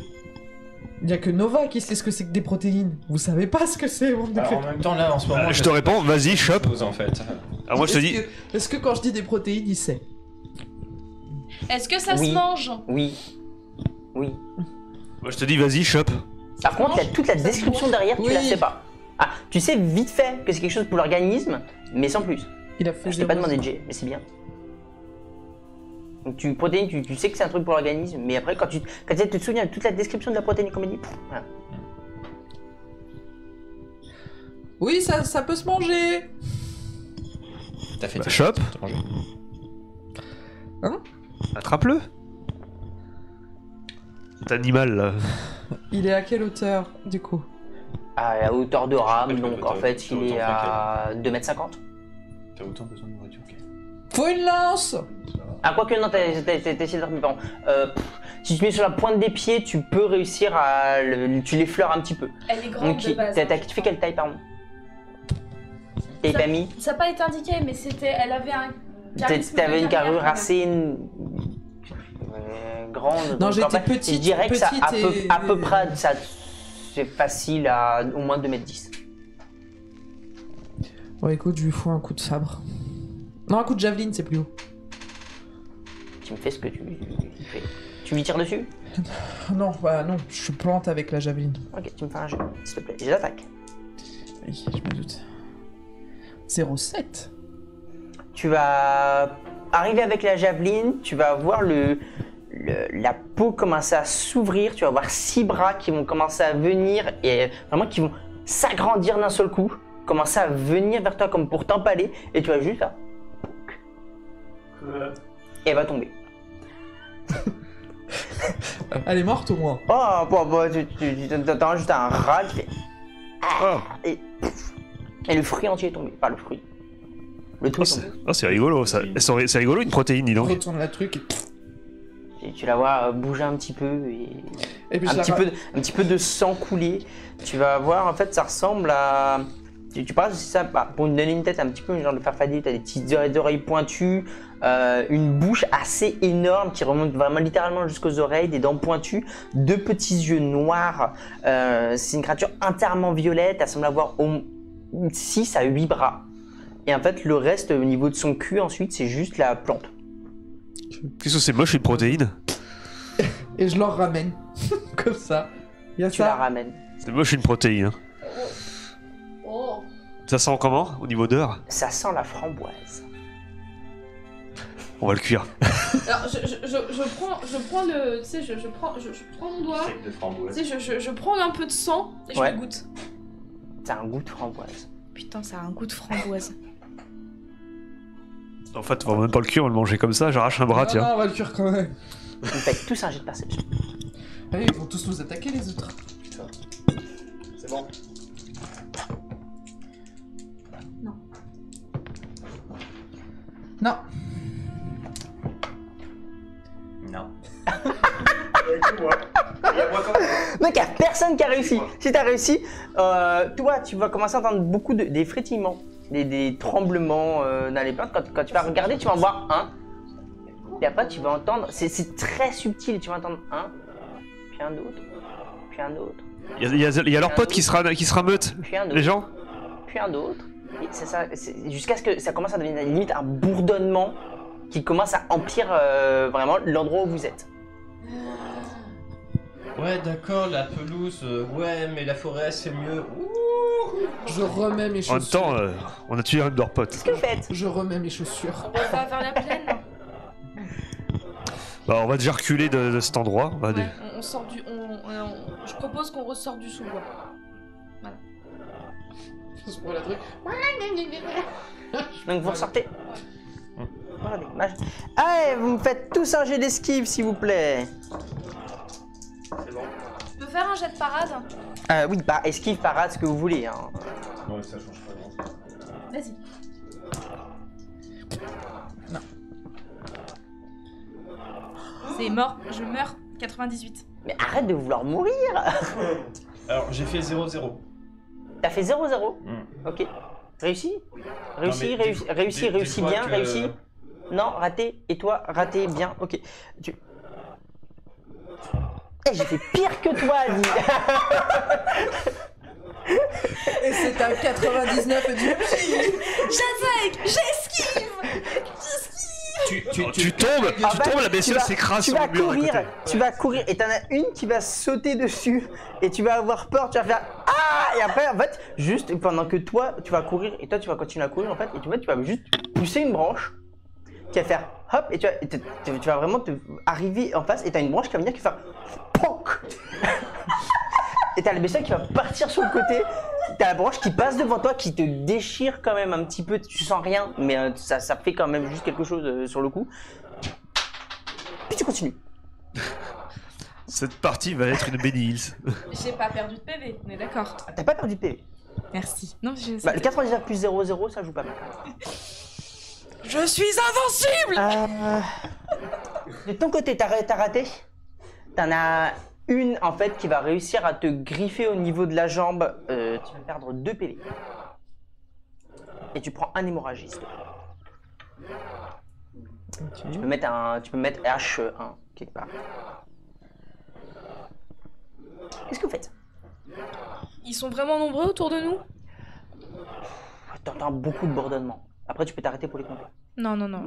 Speaker 2: Il y a que Nova qui sait ce que c'est que des protéines. Vous savez pas ce que c'est, bande de
Speaker 5: Alors, en
Speaker 2: crétins.
Speaker 5: même temps, là, en ce moment,
Speaker 7: Je te réponds, vas-y, chope.
Speaker 5: en fait.
Speaker 7: Alors moi je te dis,
Speaker 2: Est-ce que quand je dis des protéines, il sait?
Speaker 4: Est-ce que ça
Speaker 3: Oui.
Speaker 4: se mange?
Speaker 3: Oui. Oui.
Speaker 7: moi je te dis, vas-y, chope.
Speaker 3: Par contre, il y a toute la description derrière, tu
Speaker 2: Oui.
Speaker 3: la sais pas. Ah, tu sais vite fait que c'est quelque chose pour l'organisme, mais sans plus.
Speaker 2: Il a fait
Speaker 3: Je t'ai pas
Speaker 2: zéro.
Speaker 3: demandé de G, mais c'est bien. Donc protéine, tu sais que c'est un truc pour l'organisme, mais après quand tu te souviens de toute la description de la protéine comme dit, voilà.
Speaker 2: Oui, ça peut se manger.
Speaker 5: T'as fait
Speaker 7: Bah, chope. Attrape-le. Cet animal là.
Speaker 2: Il est à quelle hauteur, du coup?
Speaker 3: À la hauteur de rame,
Speaker 5: Ouais,
Speaker 3: donc
Speaker 5: t'as-
Speaker 3: en fait
Speaker 5: t'as
Speaker 3: il
Speaker 5: autant
Speaker 3: est à 2,50 m.
Speaker 5: T'as autant besoin de nourriture, ok.
Speaker 2: Faut une lance.
Speaker 3: Ah, quoique non, t'as essayé de pardon. Si tu mets sur la pointe des pieds, tu peux réussir à... tu l'effleures un petit peu.
Speaker 4: Elle est grande
Speaker 3: Donc
Speaker 4: de base.
Speaker 3: tu fais quelle taille, pardon? T'es
Speaker 4: Ça-
Speaker 3: pas mis?
Speaker 4: Ça n'a pas été indiqué, mais c'était. Elle avait un. charisme
Speaker 3: T'avais une
Speaker 4: de guerrière,
Speaker 3: carrure
Speaker 4: quoi.
Speaker 3: assez grande.
Speaker 2: Non,
Speaker 3: donc,
Speaker 2: j'étais
Speaker 3: en fait,
Speaker 2: petite,
Speaker 3: Je dirais que ça,
Speaker 2: petite
Speaker 3: à peu près, ça, c'est facile à au moins 2,10 m.
Speaker 2: Bon, écoute, je lui fous un coup de sabre. Non, un coup de javeline, c'est plus haut.
Speaker 3: Tu me fais ce que tu fais. Tu lui tires dessus?
Speaker 2: Non, bah non, je plante avec la javeline.
Speaker 3: Ok, tu me fais un jeu, s'il te plaît. J'ai l'attaque.
Speaker 2: Oui, je me doute. 0,7.
Speaker 3: Tu vas arriver avec la javeline, tu vas voir la peau commencer à s'ouvrir, tu vas voir 6 bras qui vont commencer à venir et vraiment qui vont s'agrandir d'un seul coup, commencer à venir vers toi comme pour t'empaler et tu vas juste faire. Et elle va tomber.
Speaker 2: Elle est morte au moins.
Speaker 3: Oh, bon, tu t'entends juste un rat qui fait.
Speaker 7: Oh.
Speaker 3: Et le fruit entier est tombé. Pas le fruit. Le truc
Speaker 7: C'est rigolo, ça. C'est rigolo une protéine, dis donc.
Speaker 2: Retourne la truc
Speaker 3: et tu la vois bouger un petit peu
Speaker 2: et puis
Speaker 3: un petit peu de sang couler. Tu vas voir, en fait, ça ressemble à... Tu parles aussi ça, pour une donner une tête un petit peu, genre de farfadet, tu as des petites oreilles pointues, une bouche assez énorme qui remonte vraiment littéralement jusqu'aux oreilles, des dents pointues, 2 petits yeux noirs. C'est une créature entièrement violette, elle semble avoir 6 à 8 bras. Et en fait, le reste au niveau de son cul, ensuite, c'est juste la plante.
Speaker 7: Qu'est-ce que c'est moche une protéine?
Speaker 2: Et je leur ramène. Comme ça. Y a
Speaker 3: Tu
Speaker 2: ça.
Speaker 3: la ramènes.
Speaker 7: C'est moche une protéine. Hein.
Speaker 4: Oh.
Speaker 7: Ça sent comment au niveau d'heure?
Speaker 3: Ça sent la framboise.
Speaker 7: On va le cuire.
Speaker 4: Alors je prends le, tu sais, je prends mon doigt,
Speaker 5: Sec de framboise.
Speaker 4: tu sais, je prends un peu de sang et je
Speaker 3: Ouais.
Speaker 4: le goûte.
Speaker 3: Ça a un goût de framboise.
Speaker 4: Putain, ça a un goût de framboise.
Speaker 7: En fait, on va même pas le cuire, on va le manger comme ça. J'arrache un bras,
Speaker 2: Non,
Speaker 7: tiens.
Speaker 2: non, on va le cuire quand même.
Speaker 3: Vous faites tous un jet de perception.
Speaker 2: Allez, ils vont tous nous attaquer les autres.
Speaker 6: Putain. C'est bon.
Speaker 2: Non.
Speaker 5: Non.
Speaker 6: Que moi. Moi quand même.
Speaker 3: Donc, il n'y a personne qui a réussi. Si tu as réussi, toi, tu vas commencer à entendre beaucoup des frétillements, des tremblements dans les plantes. Quand tu vas regarder, tu vas en voir un. Et après, tu vas entendre, c'est très subtil, tu vas entendre un, puis un autre, puis un autre,
Speaker 7: Il y a leur pote qui se rameute,
Speaker 3: puis un autre,
Speaker 7: les gens.
Speaker 3: puis un autre. Et jusqu'à ce que ça commence à devenir limite un bourdonnement qui commence à emplir vraiment l'endroit où vous êtes.
Speaker 5: Ouais, d'accord, la pelouse, ouais, mais la forêt c'est mieux. Ouh.
Speaker 2: Je remets mes
Speaker 7: En
Speaker 2: chaussures.
Speaker 7: même temps, on a tué un de leurs potes.
Speaker 3: Qu'est-ce que vous faites?
Speaker 2: Je remets mes chaussures.
Speaker 4: On va vers la plaine.
Speaker 7: Bah, on va déjà reculer de cet endroit. On va
Speaker 4: Ouais, on sort du, je propose qu'on ressorte du sous-bois.
Speaker 2: Juste pour la truc.
Speaker 3: Donc vous ressortez. Regardez, allez, vous me faites tous un jet d'esquive s'il vous plaît.
Speaker 6: C'est bon.
Speaker 4: Tu peux faire un jet de parade?
Speaker 3: Oui, esquive, parade, ce que vous voulez. Hein.
Speaker 6: Ouais, ça change pas grand.
Speaker 4: Vas-y. C'est mort, je meurs. 98.
Speaker 3: Mais arrête de vouloir mourir.
Speaker 5: Alors j'ai fait 0-0.
Speaker 3: T'as fait 0-0.
Speaker 5: Mm.
Speaker 3: Ok. Réussi. Réussi,
Speaker 5: Non, mais
Speaker 3: réussi, réussi
Speaker 5: dis-toi
Speaker 3: bien,
Speaker 5: que-
Speaker 3: réussi. Non, raté. Et toi, raté bien. Ok. Eh, j'ai fait pire que toi, Adi.
Speaker 2: Et c'est un 99 et du...
Speaker 4: J'attaque, j'esquive.
Speaker 7: Tu tombes,
Speaker 3: En
Speaker 7: tu
Speaker 3: fait,
Speaker 7: tombes, la
Speaker 3: tu
Speaker 7: bestiole
Speaker 3: vas-
Speaker 7: s'écrase
Speaker 3: tu
Speaker 7: sur
Speaker 3: vas
Speaker 7: le mur à
Speaker 3: courir,
Speaker 7: côté.
Speaker 3: tu vas courir et t'en as une qui va sauter dessus et tu vas avoir peur, tu vas faire ah et après en fait juste pendant que toi tu vas courir et toi tu vas continuer à courir en fait et tu vas juste pousser une branche qui va faire hop et tu vas vraiment te arriver en face et t'as une branche qui va venir qui va faire POC et t'as la bestiole qui va partir sur le côté. T'as la branche qui passe devant toi, qui te déchire quand même un petit peu. Tu sens rien, mais ça fait quand même juste quelque chose sur le coup. Puis tu continues.
Speaker 7: Cette partie va être une Benny Hills.
Speaker 4: J'ai pas perdu de PV, on est d'accord.
Speaker 3: T'as pas perdu de PV.
Speaker 4: Merci. Non,
Speaker 3: Bah, le 99 plus 0,0, ça joue pas mal.
Speaker 4: je suis invincible.
Speaker 3: De ton côté, t'as raté. T'en as une en fait qui va réussir à te griffer au niveau de la jambe. Tu vas perdre 2 PV. Et tu prends un hémorragie. Tu peux mettre H1 quelque part. Qu'est-ce que vous faites?
Speaker 4: Ils sont vraiment nombreux autour de nous?
Speaker 3: T'entends beaucoup de bourdonnement. Après, tu peux t'arrêter pour les compter.
Speaker 4: Non, non, non.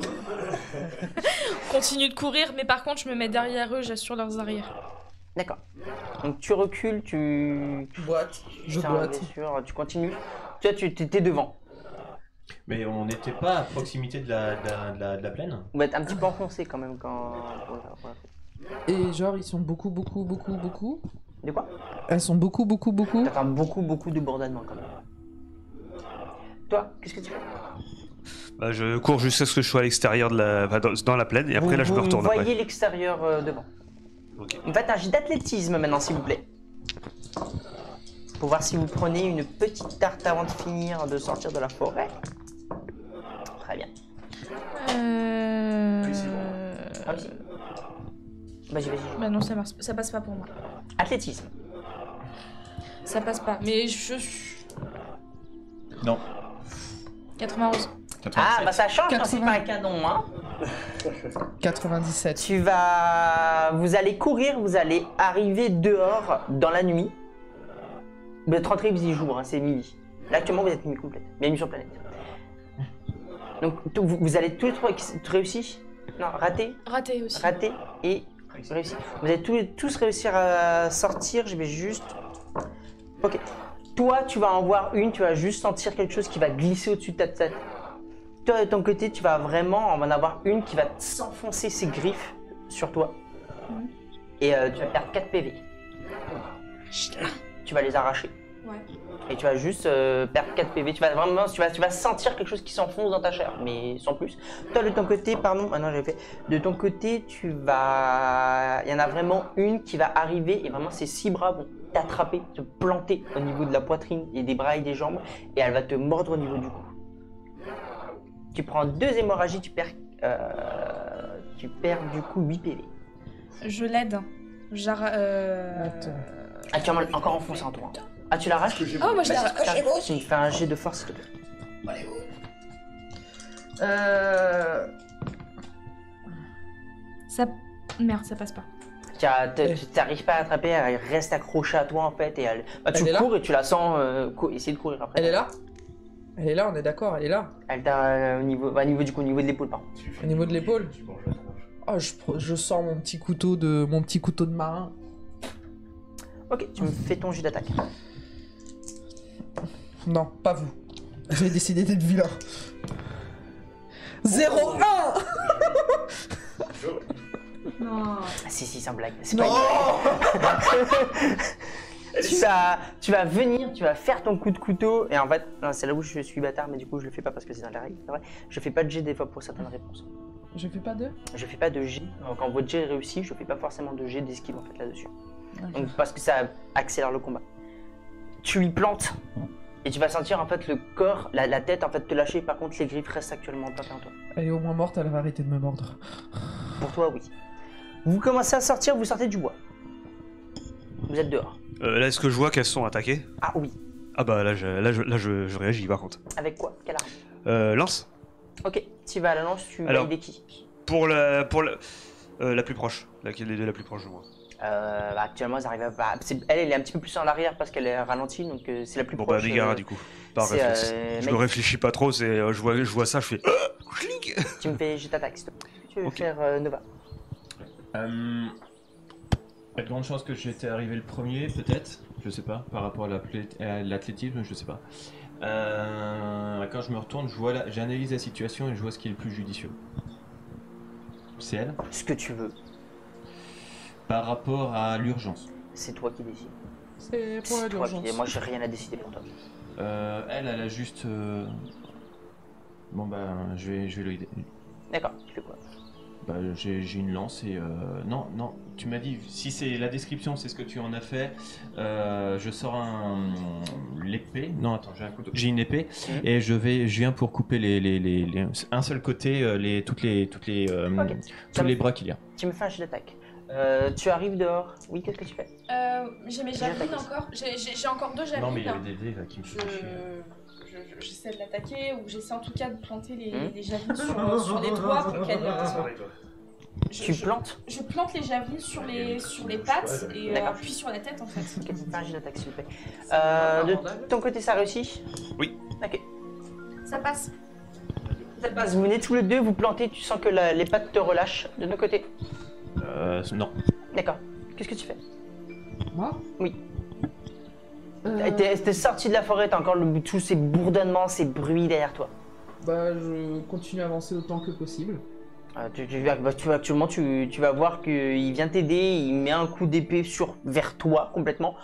Speaker 4: Continue de courir, mais par contre, je me mets derrière eux, j'assure leurs arrières.
Speaker 3: D'accord. Donc tu recules, tu
Speaker 2: Boîte. Je
Speaker 3: fais un
Speaker 2: boite.
Speaker 3: blessure, tu continues. Tu vois, tu t'es devant.
Speaker 5: Mais on n'était pas à proximité de la plaine.
Speaker 3: Vous êtes un petit peu enfoncé quand même quand.
Speaker 2: Et genre, ils sont beaucoup.
Speaker 3: De quoi?
Speaker 2: Elles sont beaucoup.
Speaker 3: T'entends beaucoup de bourdonnement quand même. Toi, qu'est-ce que tu fais?
Speaker 7: Bah, je cours jusqu'à ce que je sois à l'extérieur dans la plaine et après là je me retourne
Speaker 3: Vous voyez
Speaker 7: après.
Speaker 3: l'extérieur devant.
Speaker 7: Ok.
Speaker 3: Vous faites un jet d'athlétisme maintenant, s'il vous plaît. Pour voir si vous prenez une petite tarte avant de finir de sortir de la forêt. Très Vas-y. Vas-y.
Speaker 4: Bah non, ça passe pas pour moi.
Speaker 3: Athlétisme.
Speaker 4: Ça passe pas. Mais je suis.
Speaker 5: Non.
Speaker 4: 91.
Speaker 3: Ah, bah ça change quand
Speaker 2: 80.
Speaker 3: c'est pas un canon, hein.
Speaker 2: 97.
Speaker 3: Vous allez courir, vous allez arriver dehors dans la nuit. Vous êtes rentré, vous y jour, hein, c'est midi. Là, actuellement, vous êtes nuit complète. Bienvenue sur planète. Donc, vous allez tous les trois réussir. Non, raté.
Speaker 4: Raté aussi.
Speaker 3: Raté et réussi. Vous allez tous réussir à sortir. Je vais juste. Ok. Toi, tu vas en voir une, tu vas juste sentir quelque chose qui va glisser au-dessus de ta tête. Toi, de ton côté, tu vas vraiment en avoir une qui va s'enfoncer ses griffes sur toi. Et tu vas perdre 4 PV. Tu vas les arracher.
Speaker 4: Ouais.
Speaker 3: Et tu vas juste perdre 4 PV. Tu vas sentir quelque chose qui s'enfonce dans ta chair, mais sans plus. Toi, de ton côté, pardon, maintenant j'avais fait. De ton côté, il y en a vraiment une qui va arriver et vraiment ses 6 bras vont t'attraper, te planter au niveau de la poitrine et des bras et des jambes, et elle va te mordre au niveau du cou. Tu prends 2 hémorragies, tu perds du coup 8 PV.
Speaker 4: Je l'aide.
Speaker 2: Attends.
Speaker 3: Ah, tu as encore enfoncé en toi. Ah, tu l'arraches?
Speaker 4: Oh, moi je l'arrache.
Speaker 3: Tu me fais un jet de force, s'il te plaît.
Speaker 4: Ça. Merde, ça passe pas.
Speaker 3: Tu n'arrives pas à attraper, elle reste accrochée à toi en fait, et tu
Speaker 2: Elle est là
Speaker 3: cours et tu la sens essayer de courir après.
Speaker 2: Elle est là? Elle est là, on est d'accord, elle est là.
Speaker 3: Elle t'a au niveau de l'épaule, pardon.
Speaker 2: Au niveau de l'épaule.
Speaker 6: Tu manges la tronche.
Speaker 2: Oh, je sors mon petit couteau de marin.
Speaker 3: Ok, tu me fais ton jet d'attaque.
Speaker 2: Non, pas vous. J'ai décidé d'être vilain. 0-1.
Speaker 4: Non.
Speaker 3: Ah, si, sans blague. C'est pas
Speaker 2: Non.
Speaker 3: tu vas venir, tu vas faire ton coup de couteau, et en fait, non, c'est là où je suis bâtard, mais du coup je le fais pas parce que c'est dans les règles, c'est vrai. Je fais pas de jet des fois pour certaines réponses.
Speaker 2: Je fais pas de.
Speaker 3: Je fais pas de jet, quand votre jet est réussi, je fais pas forcément de jet d'esquive en fait là-dessus. Donc parce que ça accélère le combat. Tu lui plantes, et tu vas sentir en fait le corps, la tête en fait te lâcher, par contre les griffes restent actuellement plantées en toi.
Speaker 2: Elle est au moins morte, elle va arrêter de me mordre.
Speaker 3: Pour toi, oui. Vous commencez à sortir, vous sortez du bois. Vous êtes dehors.
Speaker 7: Là, est-ce que je vois qu'elles sont attaquées?
Speaker 3: Ah oui.
Speaker 7: Ah bah là, je réagis par contre.
Speaker 3: Avec quoi? Quelle arme?
Speaker 7: Lance.
Speaker 3: Ok, tu vas à la lance, tu vas
Speaker 7: Alors.
Speaker 3: aider qui?
Speaker 7: Pour la plus proche. Laquelle des deux la plus proche de moi?
Speaker 3: Actuellement, elle arrive à... elle est un petit peu plus en arrière parce qu'elle est ralentie, donc c'est la plus
Speaker 7: Bon
Speaker 3: proche.
Speaker 7: bah Megara du coup. Par
Speaker 3: c'est,
Speaker 7: réflexe. Je me
Speaker 3: mec.
Speaker 7: réfléchis pas trop, c'est je vois ça, je fais clink.
Speaker 3: Tu me fais, je t'attaque, s'il te plaît. Tu veux
Speaker 7: Ok.
Speaker 3: faire Nova?
Speaker 5: Il y a de grandes chances que j'étais arrivé le premier, peut-être. Je sais pas, par rapport à l'athlétisme, je sais pas. Quand je me retourne, j'analyse la situation et je vois ce qui est le plus judicieux. C'est elle.
Speaker 3: Ce que tu veux,
Speaker 5: Par rapport à l'urgence.
Speaker 3: c'est toi qui décides.
Speaker 2: C'est pour
Speaker 3: C'est toi qui...
Speaker 2: l'urgence.
Speaker 3: Moi, j'ai rien à décider pour toi.
Speaker 5: Elle a juste... Bon bah, je vais l'aider.
Speaker 3: D'accord, tu fais quoi?
Speaker 5: Bah, j'ai une lance et... Non, tu m'as dit, si c'est la description, c'est ce que tu en as fait, je sors l'épée. Non, attends, j'ai un couteau. J'ai une épée et je viens pour couper un seul côté, tous les bras qu'il y a.
Speaker 3: Tu me fais un jet d'attaque. Tu arrives dehors. Oui, qu'est-ce que tu fais?
Speaker 4: J'ai mes javelines encore. J'ai encore 2 javelines.
Speaker 5: Non, mais il y avait des dés là qui me font chier.
Speaker 4: J'essaie de l'attaquer ou j'essaie en tout cas de planter les javelines sur les doigts pour qu'elle.
Speaker 3: Tu plantes?
Speaker 4: Je plante les javelines sur les pattes et
Speaker 3: D'accord.
Speaker 4: puis sur la tête en fait.
Speaker 3: Ok, tu me fais un jet d'attaque, s'il te plaît. De ton côté, ça réussit?
Speaker 7: Oui.
Speaker 3: Ok.
Speaker 4: Ça passe.
Speaker 3: Ça passe. Vous venez tous les deux, vous plantez, tu sens que les pattes te relâchent. De ton côté?
Speaker 5: Non.
Speaker 3: D'accord. Qu'est-ce que tu fais?
Speaker 2: Moi?
Speaker 3: Oui. T'es sorti de la forêt, t'as encore tous ces bourdonnements, ces bruits derrière toi.
Speaker 2: Bah, je continue à avancer autant que possible.
Speaker 3: Actuellement, tu vas voir qu'il vient t'aider, il met un coup d'épée vers toi complètement.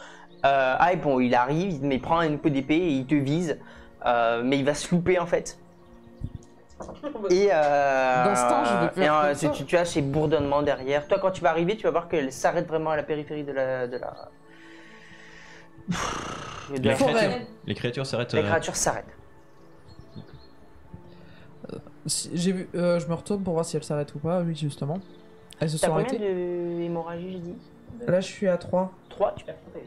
Speaker 3: Et bon, il arrive, il prend un coup d'épée et il te vise, mais il va se louper en fait. Et
Speaker 2: Dans ce temps, je vais faire comme ça.
Speaker 3: tu as ces bourdonnements derrière. Toi, quand tu vas arriver, tu vas voir qu'elle s'arrête vraiment à la périphérie de la
Speaker 5: Les créatures s'arrêtent.
Speaker 3: La créature s'arrête.
Speaker 2: J'ai vu, je me retourne pour voir si elle s'arrête ou pas, oui, justement. Elles se
Speaker 3: T'as
Speaker 2: sont
Speaker 3: combien
Speaker 2: arrêtées.
Speaker 3: d'hémorragie, j'ai dit?
Speaker 2: Là, je suis à 3.
Speaker 3: 3, tu perds 3 PV.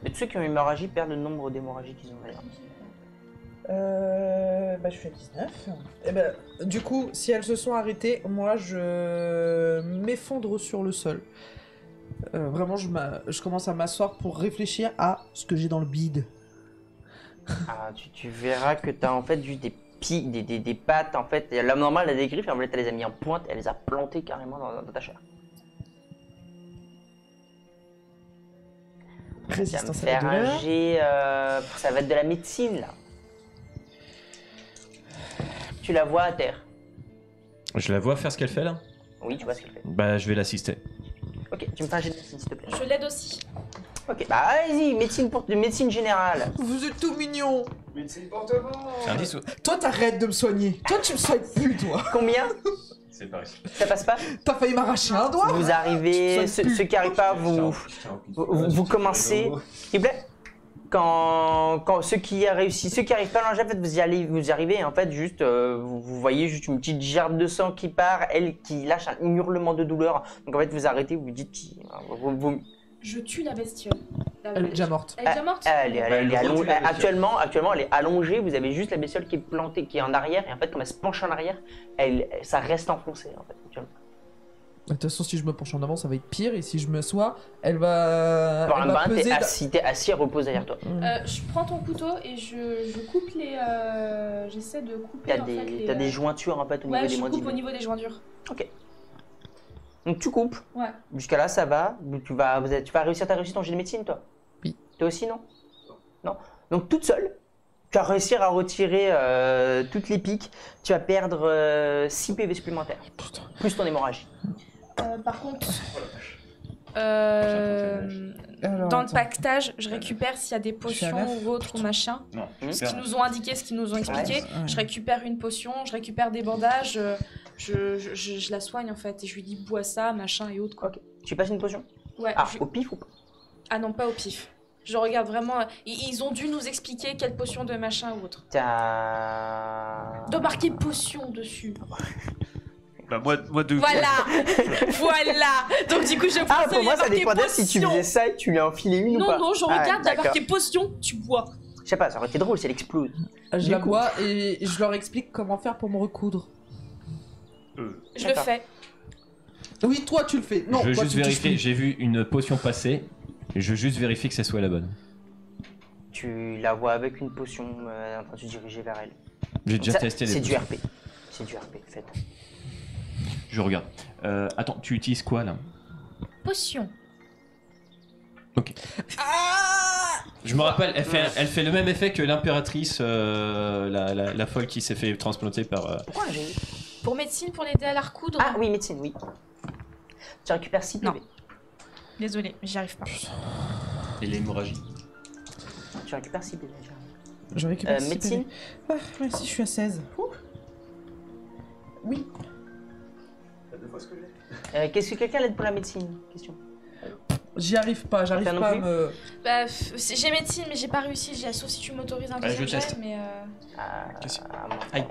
Speaker 3: Et tous ceux qui ont une hémorragie perdent le nombre d'hémorragies qu'ils ont d'ailleurs.
Speaker 2: Bah, je fais 19. Et ben, du coup, si elles se sont arrêtées, moi, je m'effondre sur le sol. Vraiment, je commence à m'asseoir pour réfléchir à ce que j'ai dans le bide.
Speaker 3: Ah, tu verras que t'as en fait juste des pics, des pattes en fait. Et l'homme normal a des griffes et en fait elle les a mis en pointe et elle les a plantées carrément dans ta chair. Tu vas me
Speaker 2: Résistance à la
Speaker 3: faire un
Speaker 2: douleur.
Speaker 3: jet, ça va être de la médecine là. Tu la vois à terre.
Speaker 5: Je la vois faire ce qu'elle fait là.
Speaker 3: Oui, tu vois ce qu'elle fait.
Speaker 5: Bah, je vais l'assister.
Speaker 3: Ok, tu me fais un jet de médecine s'il te plaît.
Speaker 4: Je l'aide aussi.
Speaker 3: Ok, bah allez-y, médecine générale.
Speaker 2: Vous êtes tout mignons.
Speaker 6: Médecine porte-vent.
Speaker 5: C'est un 10 ou...
Speaker 2: Toi, t'arrêtes de me soigner. Toi, tu me soignes plus, toi.
Speaker 3: Combien?
Speaker 5: C'est pas réussi.
Speaker 3: Ça passe pas?
Speaker 2: T'as failli m'arracher un doigt.
Speaker 3: Vous arrivez, ceux qui arrivent pas, vous commencez. S'il vous plaît. Quand ceux qui arrivent pas à manger, en fait, vous y arrivez, et en fait, juste, vous voyez juste une petite gerbe de sang qui part, elle qui lâche un hurlement de douleur. Donc en fait, vous arrêtez, vous dites,
Speaker 4: Je tue la bestiole.
Speaker 2: Elle est déjà morte.
Speaker 4: Elle est déjà morte?
Speaker 3: elle est
Speaker 6: Bah,
Speaker 3: allongée.
Speaker 6: la bestiole.
Speaker 3: Actuellement, elle est allongée. Vous avez juste la bestiole qui est plantée, qui est en arrière, et en fait, comme elle se penche en arrière, ça reste enfoncé en fait. Actuellement.
Speaker 2: De toute façon, si je me penche en avant, ça va être pire. Et si je me sois, elle va.
Speaker 3: Par
Speaker 2: Elle
Speaker 3: un
Speaker 2: va
Speaker 3: bain,
Speaker 2: peser.
Speaker 3: t'es assis, elle repose derrière toi.
Speaker 4: Je prends ton couteau et je coupe les. J'essaie de couper.
Speaker 3: T'as
Speaker 4: en fait, les,
Speaker 3: t'as des jointures en fait au
Speaker 4: Ouais,
Speaker 3: niveau
Speaker 4: je
Speaker 3: des
Speaker 4: coupe
Speaker 3: mandibles.
Speaker 4: au niveau des jointures.
Speaker 3: Donc tu coupes.
Speaker 4: Ouais.
Speaker 3: Jusqu'à là, ça va. Tu vas réussir, t'as réussi ton jet de médecine, toi?
Speaker 2: Oui.
Speaker 3: Toi aussi, non? Non. Donc toute seule, tu vas réussir à retirer toutes les piques. Tu vas perdre 6 PV supplémentaires. Plus ton hémorragie.
Speaker 4: Par contre,
Speaker 2: Alors,
Speaker 4: dans le
Speaker 2: attends.
Speaker 4: pactage, je récupère s'il y a des
Speaker 2: suis à
Speaker 4: potions
Speaker 2: 9.
Speaker 4: ou autres ou machin.
Speaker 5: Non.
Speaker 4: Ce qu'ils nous ont indiqué, ce qu'ils nous ont expliqué.
Speaker 2: Ouais.
Speaker 4: Je récupère une potion, je récupère des bandages, je la soigne en fait. Et je lui dis bois ça, machin et autres quoi.
Speaker 3: Ok. Tu passes une potion?
Speaker 4: Ouais,
Speaker 3: Ah, au pif ou pas?
Speaker 4: Ah non, pas au pif. Je regarde vraiment. Ils ont dû nous expliquer quelle potion de machin ou autre.
Speaker 3: T'as.
Speaker 4: De marquer potion dessus.
Speaker 7: Bah, moi de.
Speaker 4: Voilà Voilà. Donc du coup, je prends
Speaker 3: Ah,
Speaker 4: ça,
Speaker 3: pour
Speaker 4: il y
Speaker 3: moi,
Speaker 4: a
Speaker 3: ça
Speaker 4: marqué
Speaker 3: dépendait si tu
Speaker 4: potion.
Speaker 3: faisais ça et que tu lui as enfilé une ou
Speaker 4: Non,
Speaker 3: pas.
Speaker 4: non, je
Speaker 3: Ah,
Speaker 4: regarde, il y a
Speaker 3: d'accord.
Speaker 4: marqué potion, tu bois.
Speaker 3: Je sais pas, ça aurait été drôle si elle explose.
Speaker 2: Je
Speaker 3: Du
Speaker 2: la
Speaker 3: coup-
Speaker 2: bois et je leur explique comment faire pour me recoudre.
Speaker 4: Je le
Speaker 3: D'accord.
Speaker 4: fais.
Speaker 2: Oui, toi, tu le fais. Non,
Speaker 5: je veux
Speaker 2: toi,
Speaker 5: juste
Speaker 2: tu touches
Speaker 5: vérifier,
Speaker 2: plus.
Speaker 5: j'ai vu une potion passer. Je veux juste vérifier que ça soit la bonne.
Speaker 3: Tu la vois avec une potion en train de se diriger vers elle.
Speaker 5: J'ai déjà
Speaker 3: Ça,
Speaker 5: testé des
Speaker 3: C'est du
Speaker 5: potions.
Speaker 3: RP. C'est du RP, faites.
Speaker 5: Je regarde. Attends, tu utilises quoi là?
Speaker 4: Potion.
Speaker 5: Je me rappelle, elle fait le même effet que l'impératrice, la folle qui s'est fait transplanter par.
Speaker 3: Pourquoi j'ai eu
Speaker 4: Pour médecine, pour l'aider à la recoudre.
Speaker 3: Ah oui, médecine, oui. Tu récupères 6
Speaker 4: Non.
Speaker 3: PV.
Speaker 4: Désolée, mais j'y arrive pas.
Speaker 5: Et l'hémorragie.
Speaker 3: Tu récupères 6 PV.
Speaker 2: Je récupère six
Speaker 3: Médecine.
Speaker 2: PV. Ah, merci, je suis à 16. Ouh. Oui.
Speaker 6: T'as 2 fois ce que j'ai.
Speaker 3: Qu'est-ce que quelqu'un l'aide pour la médecine? Question.
Speaker 2: J'y arrive pas, j'arrive
Speaker 3: T'as non
Speaker 2: pas à
Speaker 3: plus
Speaker 2: me.
Speaker 4: Bah, j'ai médecine, mais j'ai pas réussi. Sauf si tu m'autorises un
Speaker 5: Allez,
Speaker 4: deuxième
Speaker 5: je
Speaker 4: jet,
Speaker 5: teste.
Speaker 4: mais.
Speaker 5: Qu'est-ce que-
Speaker 3: Bon.
Speaker 5: Aïe.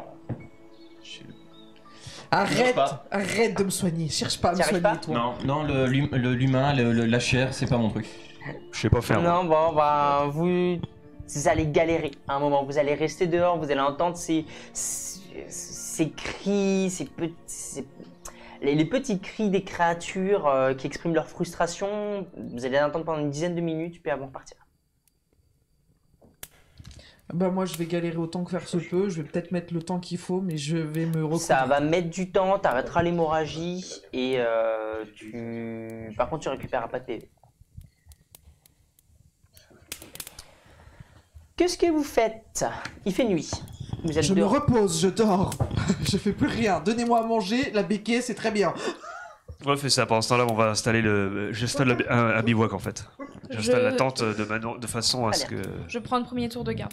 Speaker 2: Arrête,
Speaker 5: pas.
Speaker 2: arrête de me soigner. Cherche pas à me
Speaker 3: T'y arrives
Speaker 2: soigner,
Speaker 3: pas
Speaker 2: toi.
Speaker 5: Non, l'humain, la chair, c'est pas mon truc.
Speaker 7: Je sais pas faire. moi.
Speaker 3: Non, bon, bah, vous allez galérer à un moment. Vous allez rester dehors, vous allez entendre ces cris, les petits cris des créatures qui expriment leur frustration. Vous allez les entendre pendant une dizaine de minutes, puis avant de partir.
Speaker 2: Bah, moi, je vais galérer autant que faire se peut. Je vais peut-être mettre le temps qu'il faut, mais je vais me recoudre.
Speaker 3: Ça va mettre du temps, t'arrêteras l'hémorragie et par contre tu récupéreras pas de PV. Qu'est-ce que vous faites? Il fait nuit. Vous êtes
Speaker 2: Je me
Speaker 3: dehors.
Speaker 2: repose, je dors. Je fais plus rien. Donnez-moi à manger, la béquille, c'est très bien.
Speaker 7: Ouais, fais ça. Pendant ce temps-là, on va installer j'installe un bivouac en fait. J'installe la tente de façon à ce que.
Speaker 4: Je prends le premier tour de garde.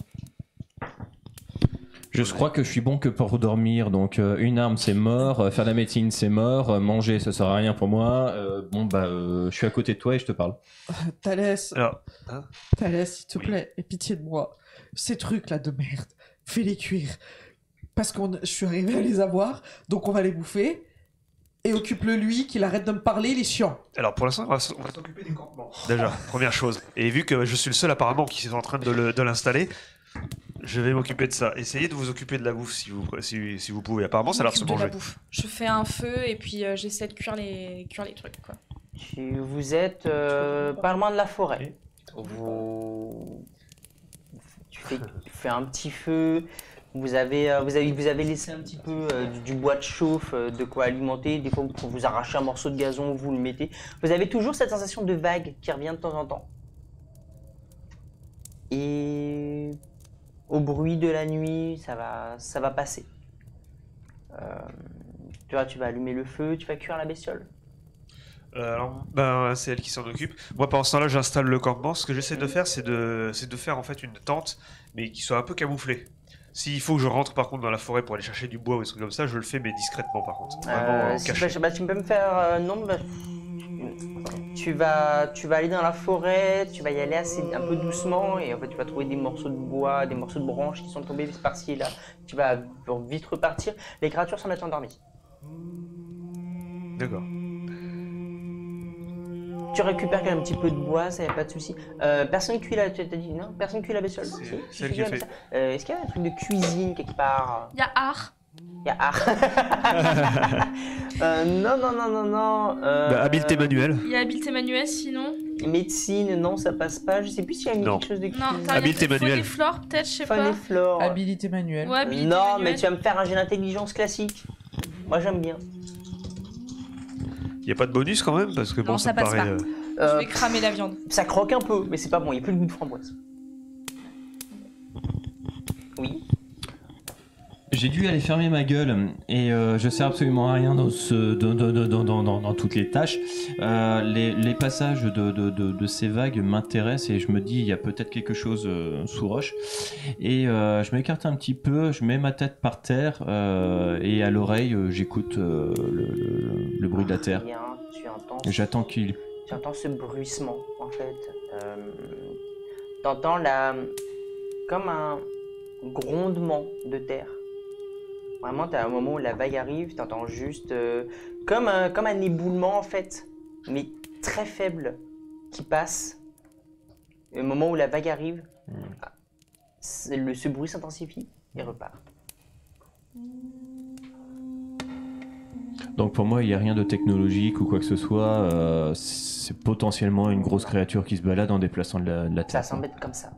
Speaker 5: Je crois que je suis bon que pour dormir, donc une arme c'est mort, faire de la médecine c'est mort, manger ça sert à rien pour moi. Je suis à côté de toi et je te parle.
Speaker 2: Thalès,
Speaker 7: Alors,
Speaker 2: Thalès, s'il te plaît, aie pitié de moi. Ces trucs-là de merde, fais-les cuire. Parce que je suis arrivé à les avoir, donc on va les bouffer. et occupe-le lui, qu'il arrête de me parler, il est chiant.
Speaker 7: Alors pour l'instant, on va s'occuper du campement. Déjà, première chose. Et vu que je suis le seul apparemment qui est en train de l'installer, je vais m'occuper de ça. Essayez de vous occuper de la bouffe si vous pouvez. Apparemment, ça a l'air de se
Speaker 4: De la
Speaker 7: manger.
Speaker 4: bouffe. Je fais un feu et puis j'essaie de cuire les trucs, quoi.
Speaker 3: Vous êtes pas loin de la forêt. Tu fais un petit feu. Vous avez laissé un petit peu du bois de chauffe, de quoi alimenter. Des fois, quand vous arrachez un morceau de gazon, vous le mettez. Vous avez toujours cette sensation de vague qui revient de temps en temps. Et au bruit de la nuit, ça va passer. Tu vas allumer le feu, tu vas cuire la bestiole.
Speaker 7: C'est elle qui s'en occupe. Moi, pendant ce temps-là, j'installe le campement. Ce que j'essaie de faire, c'est de faire en fait une tente, mais qui soit un peu camouflée. S'il faut que je rentre par contre dans la forêt pour aller chercher du bois ou des trucs comme ça, je le fais, mais discrètement par contre. Vraiment caché.
Speaker 3: Tu peux me faire tu vas aller dans la forêt, tu vas y aller un peu doucement et en fait tu vas trouver des morceaux de bois, des morceaux de branches qui sont tombés par-ci et là. Tu vas vite repartir. Les créatures semblent être endormies.
Speaker 7: D'accord.
Speaker 3: Tu récupères un petit peu de bois, ça y a pas de souci. Personne cuit la, tu as dit non, personne cuit la bestiole.
Speaker 7: C'est elle qui a fait.
Speaker 3: Est-ce qu'il y a un truc de cuisine quelque part?
Speaker 4: Il y a art.
Speaker 3: Il y a non.
Speaker 7: Habileté manuelle.
Speaker 4: Il y a habileté manuelle sinon.
Speaker 3: Médecine, non, ça passe pas. Je sais plus s'il y a quelque chose de cuisine.
Speaker 4: Non,
Speaker 7: Habileté manuelle.
Speaker 4: Faune et flore peut-être, je sais
Speaker 3: Faune
Speaker 4: pas.
Speaker 3: et flore.
Speaker 2: Habilité manuelle.
Speaker 4: Ouais, habilité
Speaker 3: Non,
Speaker 4: manuelle.
Speaker 3: mais tu vas me faire un jet d'intelligence classique. Moi j'aime bien.
Speaker 7: Il y a pas de bonus quand même parce que
Speaker 4: Non,
Speaker 7: bon,
Speaker 4: ça
Speaker 7: me
Speaker 4: passe
Speaker 7: paraît.
Speaker 4: pas. Je vais cramer la viande.
Speaker 3: Ça croque un peu, mais c'est pas bon, il n'y a plus le goût de framboise. Oui.
Speaker 5: J'ai dû aller fermer ma gueule et je sers absolument à rien dans toutes les tâches. Les passages de ces vagues m'intéressent et je me dis il y a peut-être quelque chose sous roche. Et je m'écarte un petit peu, je mets ma tête par terre et à l'oreille j'écoute le bruit de la terre.
Speaker 3: Rien,
Speaker 5: Et j'attends qu'il...
Speaker 3: Tu entends ce bruissement en fait. T'entends comme un grondement de terre. Vraiment, t'as un moment où la vague arrive, t'entends juste comme un éboulement en fait, mais très faible, qui passe. Et au moment où la vague arrive, ce bruit s'intensifie et repart.
Speaker 5: Donc pour moi il n'y a rien de technologique ou quoi que ce soit, c'est potentiellement une grosse créature qui se balade en déplaçant de la terre.
Speaker 3: Ça semble être comme ça.